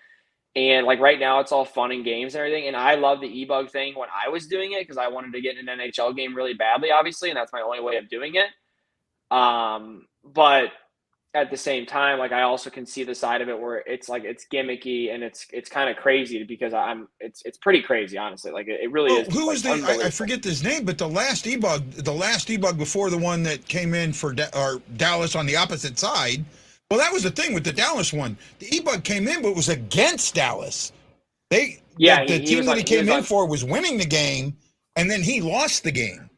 And like right now, it's all fun and games and everything. And I love the Ebug thing when I was doing it because I wanted to get an NHL game really badly, obviously, and that's my only way of doing it. But at the same time, like I also can see the side of it where it's like it's gimmicky and it's kind of crazy because it's pretty crazy, honestly. Like it really is. Who was like, I forget his name, but the last Ebug before the one that came in for Dallas on the opposite side. Well, that was the thing with the Dallas one. The Ebug came in, but it was against Dallas. The team that he came in for was winning the game, and then he lost the game.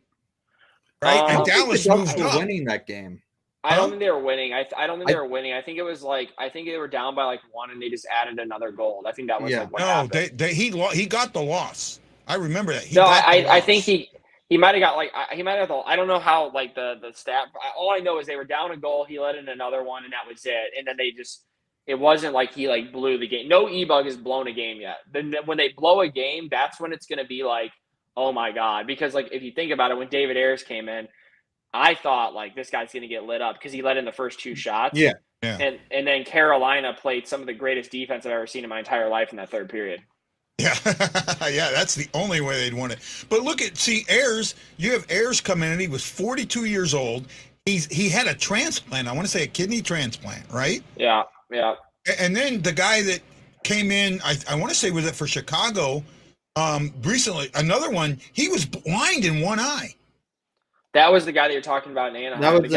Right, and Dallas moved up. Winning that game. I don't think they were winning. I don't think they were winning. I think it was like they were down by like 1, and they just added another goal. I think that was like what happened. He got the loss. I remember that. I think he might have got like he might have. I don't know how like the stat. All I know is they were down a goal. He let in another one, and that was it. And then it wasn't like he like blew the game. No Ebug has blown a game yet. Then when they blow a game, that's when it's going to be like, oh my god. Because like if you think about it, when David Ayers came in, I thought like this guy's going to get lit up because he let in the first 2 shots. Yeah. And then Carolina played some of the greatest defense I've ever seen in my entire life in that third period. Yeah, yeah, that's the only way they'd want it. But Ayers, you have Ayers come in, and he was 42 years old. He had a transplant. I want to say a kidney transplant, right? Yeah. And then the guy that came in, I want to say was it for Chicago, recently, another one, he was blind in one eye. That was the guy that you're talking about in Anaheim. That was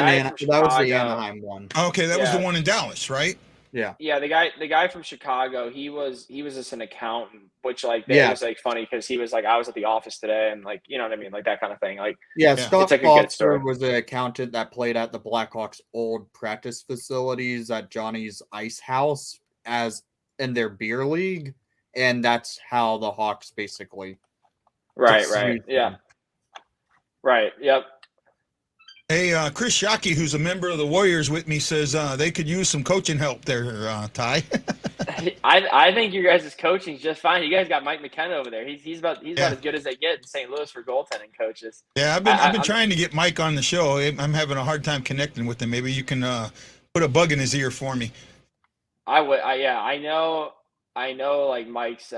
the Anaheim one. Okay, that was the one in Dallas, right? Yeah. Yeah, the guy from Chicago, he was just an accountant, which like was like funny because he was like, I was at the office today, and like, you know what I mean, like that kind of thing. Like Scott Foster was an accountant that played at the Blackhawks' old practice facilities at Johnny's Ice House as in their beer league, and that's how the Hawks basically. Right. Yeah. Right. Yep. Hey, Chris Shockey, who's a member of the Warriors with me, says they could use some coaching help there, Ty. I think your guys' coaching is just fine. You guys got Mike McKenna over there. He's about as good as they get in St. Louis for goaltending coaches. Yeah, I've been trying to get Mike on the show. I'm having a hard time connecting with him. Maybe you can put a bug in his ear for me. I would. I know. Like Mike's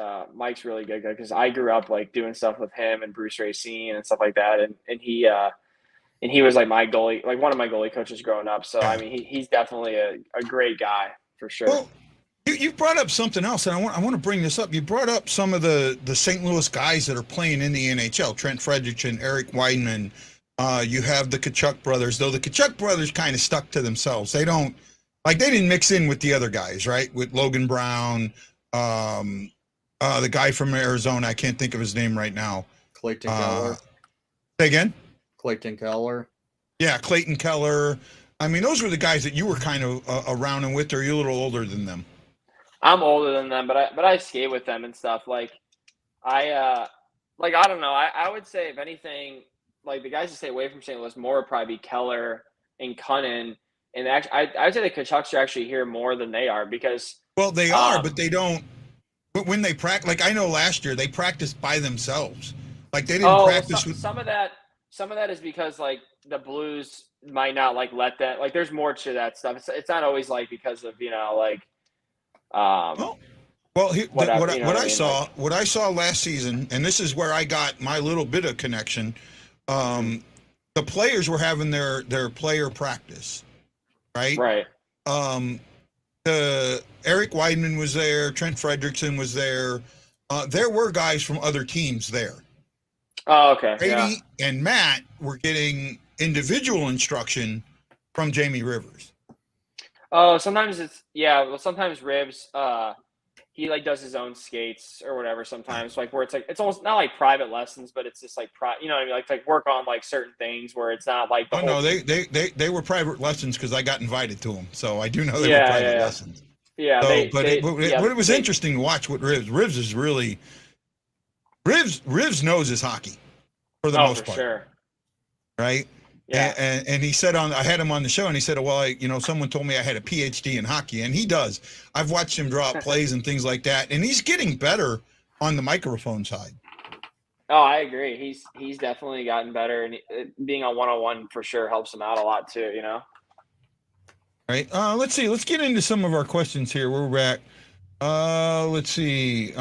really good because I grew up like doing stuff with him and Bruce Racine and stuff like that, and he was like my goalie, like one of my goalie coaches growing up. So I mean, he's definitely a great guy for sure. Well, you brought up something else, and I want to bring this up. You brought up some of the St. Louis guys that are playing in the NHL: Trent Frederickson, Eric Weidman. You have the Tkachuk brothers, though the Tkachuk brothers kind of stuck to themselves. They didn't mix in with the other guys, right? With Logan Brown, the guy from Arizona. I can't think of his name right now. Clayton Keller. Say again. Clayton Keller. Yeah, Clayton Keller. I mean, those were the guys that you were kind of around and with, or are you a little older than them? I'm older than them, but I skate with them and stuff. Like, I don't know. I would say, if anything, like the guys that stay away from St. Louis more would probably be Keller and Cunnin. And actually, I would say the Tkachuks are actually here more than they are because. Well, they are, but they don't. But when they practice, like I know last year, they practiced by themselves. Like they didn't practice with. Some of that is because like the Blues might not like let that, like there's more to that stuff. It's not always like because of, like what I saw last season, and this is where I got my little bit of connection. The players were having their player practice, right? Right. Eric Weidman was there, Trent Frederickson was there. There were guys from other teams there. Oh, okay. Brady and Matt were getting individual instruction from Jamie Rivers. Oh, sometimes sometimes Rivs he like does his own skates or whatever sometimes, like where it's almost not like private lessons, but it's just like you know what I mean, like work on like certain things where it's not like the whole. No, they were private lessons because I got invited to them, so I do know they were Yeah, private lessons. Yeah, So, but it was interesting to watch what Rivs is really. Rivs knows his hockey for the most part, sure. Right? Yeah, and he said I had him on the show, and he said, well, someone told me I had a PhD in hockey, and he does. I've watched him draw up plays and things like that, and he's getting better on the microphone side. Oh, I agree. He's definitely gotten better, and being on 101 for sure helps him out a lot too. You know. Right. Let's see. Let's get into some of our questions here. We're back. Let's see.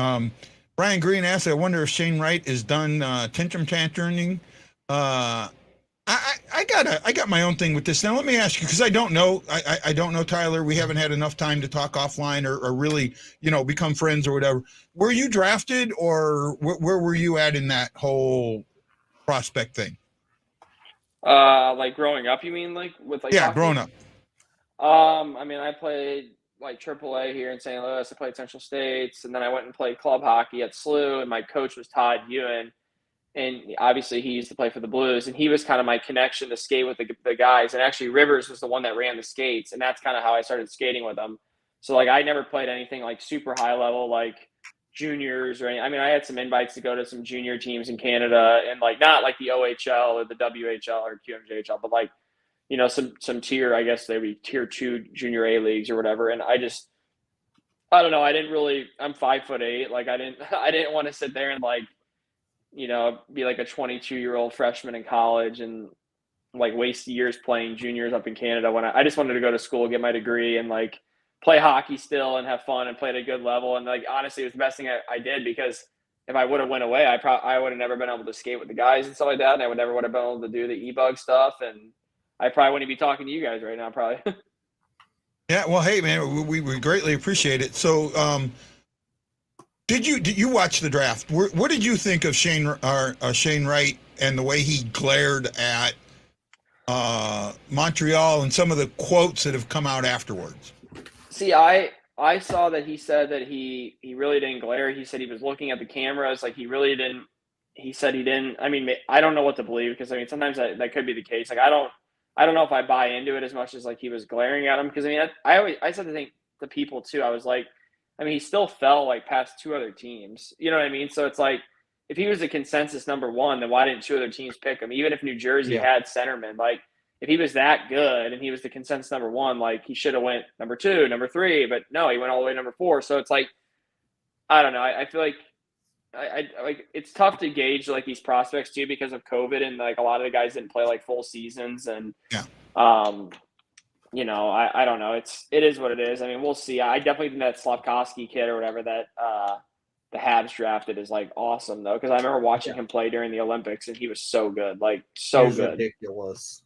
Brian Green asked, I wonder if Shane Wright is done tantruming. I got my own thing with this. Now let me ask you, because I don't know. I don't know Tyler. We haven't had enough time to talk offline or really, become friends or whatever. Were you drafted, or where were you at in that whole prospect thing? Like growing up, you mean like with like hockey? Growing up. I mean, I played like AAA here in St. Louis. I played Central States, and then I went and played club hockey at SLU, and my coach was Todd Ewan, and obviously he used to play for the Blues, and he was kind of my connection to skate with the guys. And actually Rivers was the one that ran the skates, and that's kind of how I started skating with them. So like I never played anything like super high level, like juniors or anything. I mean, I had some invites to go to some junior teams in Canada, and like not like the OHL or the WHL or QMJHL, but like some tier, I guess they would be tier 2 junior A leagues or whatever. And I don't know. I'm 5'8". Like I didn't want to sit there and like, be like a 22-year-old freshman in college and like waste years playing juniors up in Canada when I just wanted to go to school, get my degree, and like play hockey still and have fun and play at a good level. And like, honestly, it was the best thing I did, because if I would have went away, I would have never been able to skate with the guys and stuff like that. And I would never would have been able to do the Ebug stuff. And I probably wouldn't be talking to you guys right now, probably. Yeah, well, hey, man, we greatly appreciate it. So, did you watch the draft? What did you think of Shane Wright and the way he glared at Montreal and some of the quotes that have come out afterwards? See, I saw that he said that he really didn't glare. He said he was looking at the cameras, like he really didn't. He said he didn't. I mean, I don't know what to believe, because I mean sometimes that could be the case. Like I don't know if I buy into it as much as like he was glaring at him, because I mean I said the thing to people too. I was like, I mean, he still fell like past 2 other teams. You know what I mean? So it's like, if he was the consensus number 1, then why didn't 2 other teams pick him? Even if New Jersey had centerman, like if he was that good and he was the consensus number 1, like he should have went number 2, number 3, but no, he went all the way to number 4. So it's like, I don't know. I feel like I like it's tough to gauge like these prospects too, because of COVID, and like a lot of the guys didn't play like full seasons, and I don't know. It is what it is. I mean, we'll see. I definitely think that Slavkovsky kid or whatever that the Habs drafted is like awesome though, because I remember watching him play during the Olympics, and he was so good, like so good, ridiculous.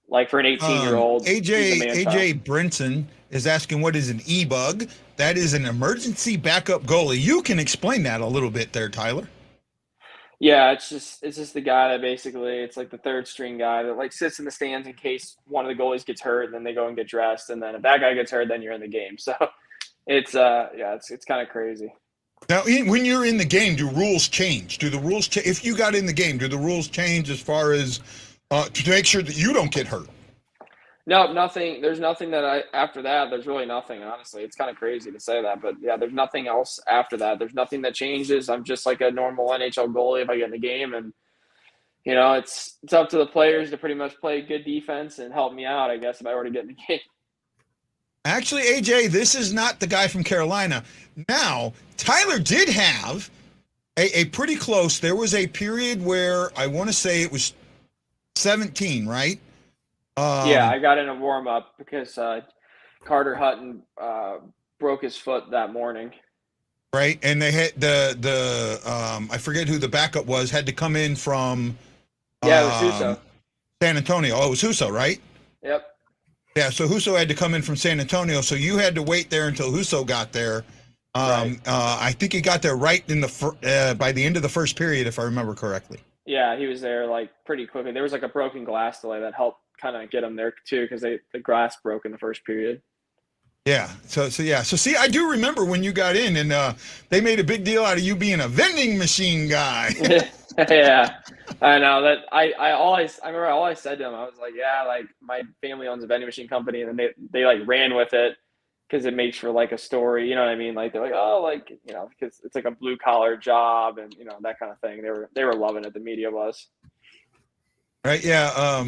Like for an 18-year-old. AJ Brinson is asking, what is an Ebug? That is an emergency backup goalie. You can explain that a little bit there, Tyler. Yeah, it's just the guy that basically, it's like the third string guy that like sits in the stands in case one of the goalies gets hurt, and then they go and get dressed, and then if that guy gets hurt, then you're in the game. So it's kind of crazy. Now, when you're in the game, do rules change? Do the rules change? If you got in the game, do the rules change as far as to make sure that you don't get hurt? No, nothing. There's nothing after that. There's really nothing, honestly. It's kind of crazy to say that, but yeah, there's nothing else after that. There's nothing that changes. I'm just like a normal NHL goalie if I get in the game, and it's up to the players to pretty much play good defense and help me out, I guess, if I were to get in the game. Actually, AJ, this is not the guy from Carolina. Now, Tyler did have a pretty close. There was a period where I want to say it was 17, right? Yeah, I got in a warm-up because Carter Hutton broke his foot that morning. Right, and they had the I forget who the backup was, had to come in from it was Husso. San Antonio. Oh, it was Husso, right? Yep. Yeah, so Husso had to come in from San Antonio, so you had to wait there until Husso got there. Right. I think he got there right in by the end of the first period, if I remember correctly. Yeah, he was there like pretty quickly. There was like a broken glass delay that helped kind of get him there too, because the glass broke in the first period. Yeah. So yeah. So see, I do remember when you got in, and they made a big deal out of you being a vending machine guy. Yeah, I know that. I remember all I said to him. I was like, yeah, like my family owns a vending machine company, and then they like ran with it because it makes for like a story. You know what I mean? Like they're like, oh, like because it's like a blue collar job and that kind of thing. They were loving it. The media was. Right? Yeah.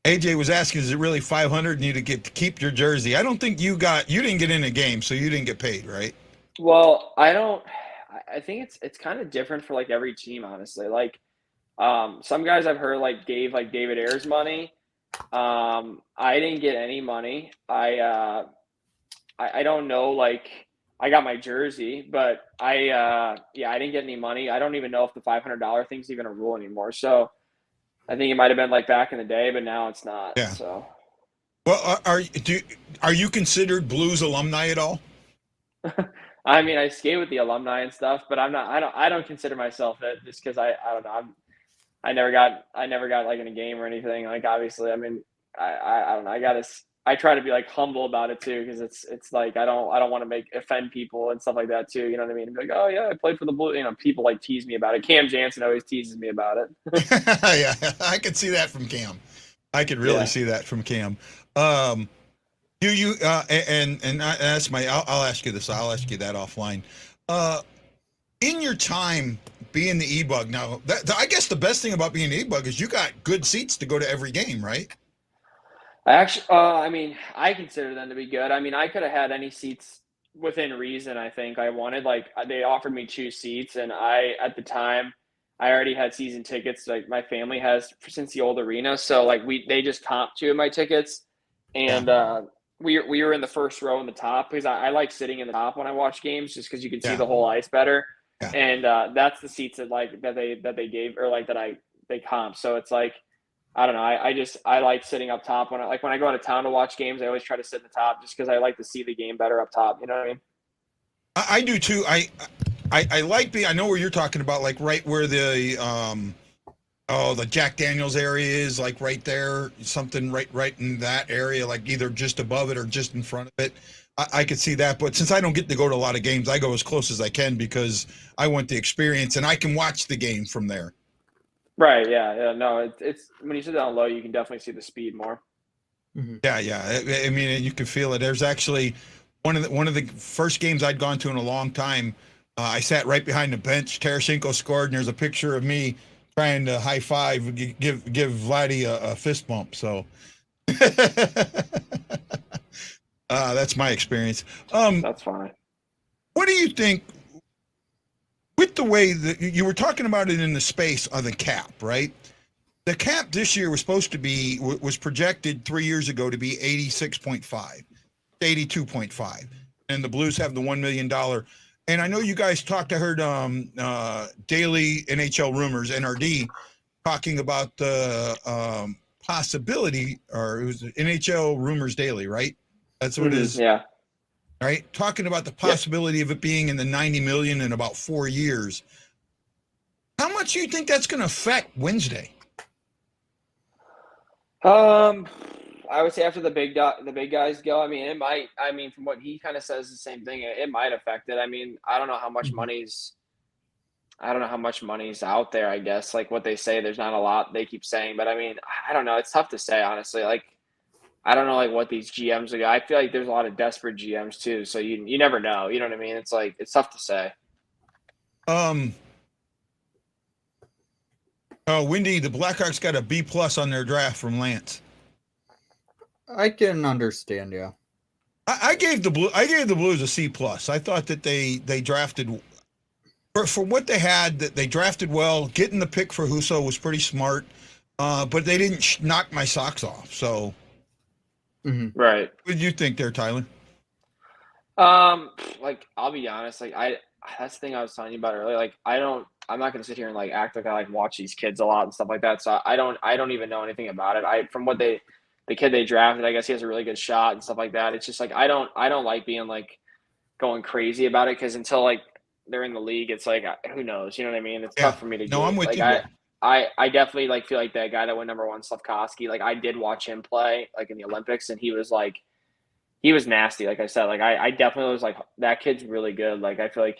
AJ was asking, is it really 500 and you to get to keep your jersey? I don't think you didn't get in a game, so you didn't get paid, right? Well, I don't. I think it's kind of different for like every team, honestly. Like, some guys I've heard like gave like David Ayers money. I didn't get any money. I don't know. Like, I got my jersey, but yeah, I didn't get any money. I don't even know if the $500 thing's even a rule anymore. So I think it might have been like back in the day, but now it's not. Yeah. So. Well, are you considered Blues alumni at all? I mean, I skate with the alumni and stuff, but I'm not. I don't consider myself it just because I don't know. I never got like in a game or anything. Like obviously, I mean, I don't know. I try to be like humble about it too because it's like I don't want to offend people and stuff like that too. You know what I mean? Be like, oh yeah, I played for the Blue. People like tease me about it. Cam Jansen always teases me about it. Yeah, I could see that from Cam. I could really see that from Cam. Do you and that's I'll ask you this. I'll ask you that offline. In your time being the Ebug, now I guess the best thing about being the Ebug is you got good seats to go to every game, right? I mean, I consider them to be good. I mean, I could have had any seats within reason. I think I wanted like they offered me 2 seats, and at the time I already had season tickets. Like my family has since the old arena, so like they just comped 2 of my tickets, and we were in the first row in the top because I like sitting in the top when I watch games just because you can see the whole ice better. Yeah. And that's the seats that they gave or like they comp. So it's like I don't know. I like sitting up top when I go out of town to watch games. I always try to sit in the top just because I like to see the game better up top. You know what I mean? I do too. I like I know where you're talking about, like right where the the Jack Daniels area is, like right there, something right in that area, like either just above it or just in front of it. I could see that, but since I don't get to go to a lot of games, I go as close as I can because I want the experience and I can watch the game from there. Right. Yeah. No, it's when you sit down low, you can definitely see the speed more. Mm-hmm. Yeah. I mean, you can feel it. There's actually one of the first games I'd gone to in a long time. I sat right behind the bench. Tarasenko scored, and there's a picture of me trying to high five, give Vladdy a fist bump. So that's my experience. That's fine. What do you think? With the way that you were talking about it in the space of the cap, right? The cap this year was projected 3 years ago to be 86.5, 82.5, and the Blues have the $1 million. And I know you guys talked. I heard Daily NHL Rumors (NRD) talking about the possibility, or it was NHL Rumors Daily, right? That's what it is. Yeah. Right, talking about the possibility of it being in the 90 million in about 4 years. How much do you think that's going to affect Wednesday? I would say after the big guys go. I mean, it might. I mean, from what he kind of says, the same thing. It might affect it. I mean, I don't know how much money's out there. I guess like what they say, there's not a lot. They keep saying, but I mean, I don't know. It's tough to say, honestly. Like, I don't know like what these GMs are. I feel like there's a lot of desperate GMs too. So you never know. You know what I mean? It's like it's tough to say. Windy, the Blackhawks got a B+ on their draft from Lance. I can understand, yeah. I gave the Blues a C+. I thought that they drafted for what they had. That they drafted well. Getting the pick for Husso was pretty smart, but they didn't knock my socks off. So. Mm-hmm. Right. What did you think there, Tyler? Like I'll be honest, like that's the thing I was telling you about earlier. Like I'm not gonna sit here and like act like I like watch these kids a lot and stuff like that. So I don't even know anything about it. From what the kid they drafted, I guess he has a really good shot and stuff like that. It's just like I don't like being like going crazy about it because until like they're in the league, it's like who knows? You know what I mean? It's tough for me to. No, I'm with like, you. I definitely like feel like that guy that went #1, Slafkovsky. Like I did watch him play like in the Olympics, and he was he was nasty. Like I said, like I definitely was like, that kid's really good. Like I feel like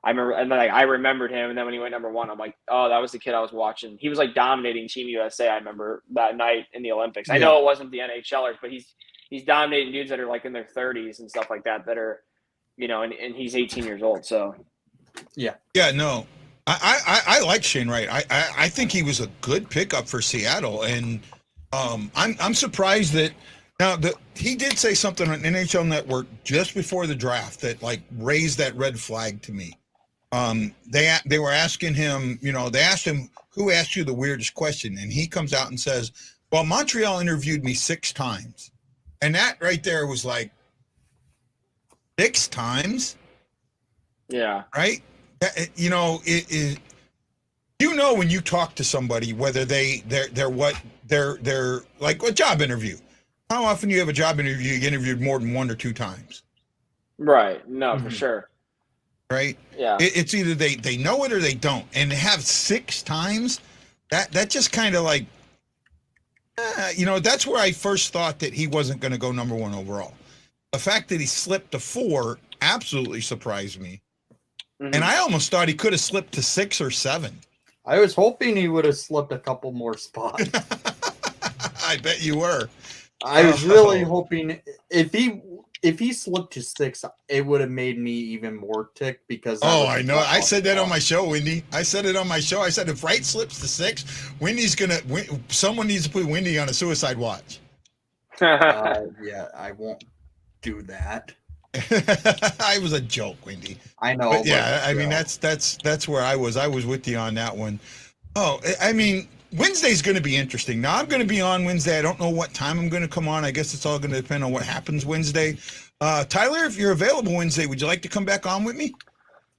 I remember, and then like I remembered him, and then when he went #1, I'm like, oh, that was the kid I was watching. He was like dominating Team USA. I remember that night in the Olympics. I know it wasn't the NHLers, but he's dominating dudes that are like in their 30s and stuff like that are, and he's 18 years old. So yeah, no, I like Shane Wright. I think he was a good pickup for Seattle, and I'm surprised that. Now, he did say something on NHL Network just before the draft that like raised that red flag to me. They were asking him, they asked him, who asked you the weirdest question? And he comes out and says, well, Montreal interviewed me 6 times. And that right there was like 6 times. Yeah. Right. When you talk to somebody, whether they're like a job interview. How often do you have a job interview? You get interviewed more than 1 or 2 times. Right. No, for sure. Right. Yeah. It's either they know it or they don't. And to have 6 times, that just kind of like, that's where I first thought that he wasn't going to go #1 overall. The fact that he slipped to 4 absolutely surprised me. Mm-hmm. And I almost thought he could have slipped to 6 or 7. I was hoping he would have slipped a couple more spots. I bet you were. I was really hoping if he slipped to 6, it would have made me even more ticked because. I know. I said that on my show, Wendy. I said it on my show. I said if Wright slips to 6, someone needs to put Wendy on a suicide watch. Yeah, I won't do that. I was a joke, Wendy. I know. But yeah, I mean that's where I was. I was with you on that one. Oh, I mean. Wednesday's going to be interesting. Now, I'm going to be on Wednesday. I don't know what time I'm going to come on. I guess it's all going to depend on what happens Wednesday. Tyler, if you're available Wednesday, would you like to come back on with me?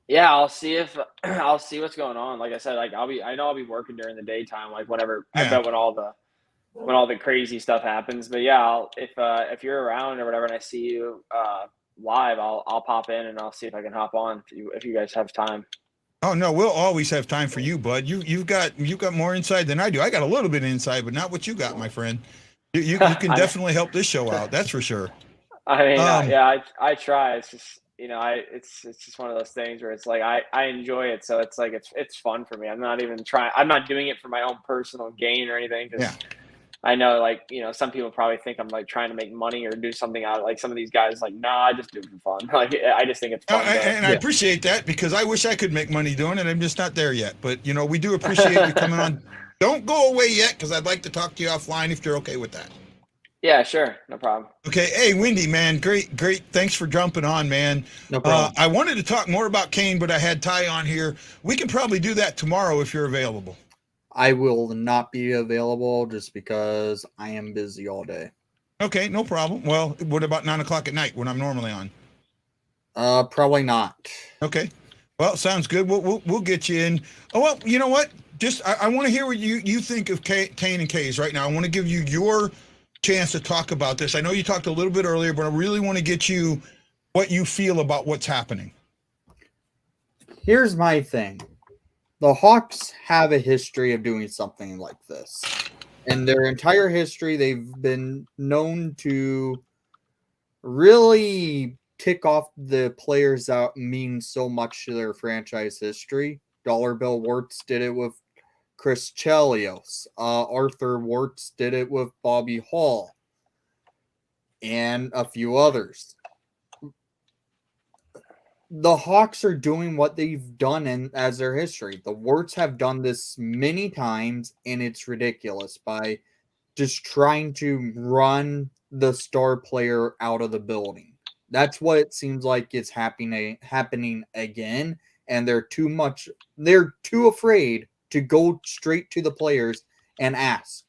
Yeah, I'll see what's going on. Like I said, like I know I'll be working during the daytime, like whatever. Yeah. I bet when all the crazy stuff happens. But yeah, if you're around or whatever, and I see you live, I'll pop in and I'll see if I can hop on if you guys have time. Oh no, we'll always have time for you, bud. You've got more inside than I do. I got a little bit of inside, but not what you got, my friend. You can definitely help this show out. That's for sure. I mean, I try. It's just it's just one of those things where it's like I enjoy it, so it's like it's fun for me. I'm not even trying. I'm not doing it for my own personal gain or anything. Yeah. I know, like, some people probably think I'm like trying to make money or do something out. Like some of these guys, like, nah, I just do it for fun. Like, I just think it's fun. I appreciate that because I wish I could make money doing it. I'm just not there yet. But we do appreciate you coming on. Don't go away yet because I'd like to talk to you offline if you're okay with that. Yeah, sure, no problem. Okay, hey Wendy, man, great. Thanks for jumping on, man. No problem. I wanted to talk more about Kane, but I had Ty on here. We can probably do that tomorrow if you're available. I will not be available just because I am busy all day. Okay, no problem. Well, what about 9:00 at night when I'm normally on? Probably not. Okay. Well, sounds good. We'll get you in. Oh well, you know what? Just I want to hear what you think of Kane and Kays right now. I want to give you your chance to talk about this. I know you talked a little bit earlier, but I really want to get you what you feel about what's happening. Here's my thing. The Hawks have a history of doing something like this. In their entire history, they've been known to really tick off the players that mean so much to their franchise history. Dollar Bill Wirtz did it with Chris Chelios. Arthur Wirtz did it with Bobby Hall. And a few others. The Hawks are doing what they've done as their history. The Wirtz have done this many times, and it's ridiculous by just trying to run the star player out of the building. That's what it seems like is happening again, and they're too afraid to go straight to the players and ask,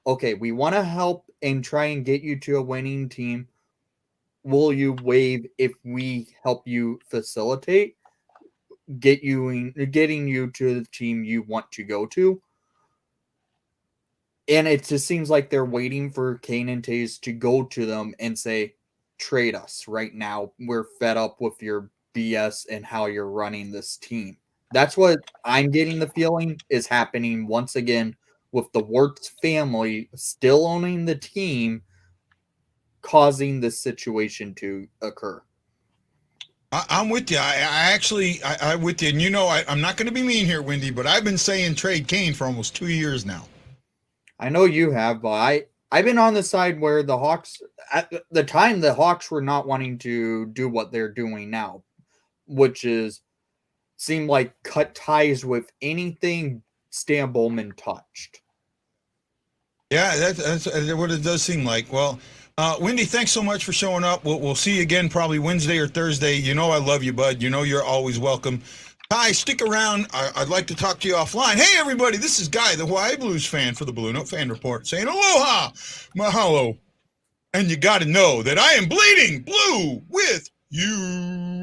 okay, we want to help and try and get you to a winning team. Will you waive if we help you facilitate getting you to the team you want to go to? And it just seems like they're waiting for Kane and Tays to go to them and say, trade us right now. We're fed up with your BS and how you're running this team. That's what I'm getting the feeling is happening once again with the Wirtz family still owning the team. causing this situation to occur. I'm with you. I'm with you. And I'm not going to be mean here, Wendy, but I've been saying trade Kane for almost 2 years now. I know you have, but I've been on the side where the Hawks, at the time, the Hawks were not wanting to do what they're doing now, which is seem like cut ties with anything Stan Bowman touched. Yeah, that's what it does seem like. Well, Wendy, thanks so much for showing up. We'll see you again probably Wednesday or Thursday. You know I love you, bud. You know you're always welcome. Ty, stick around. I'd like to talk to you offline. Hey, everybody, this is Guy, the Hawaii Blues fan for the BlueNote Fan Report, saying aloha, mahalo, and you got to know that I am bleeding blue with you.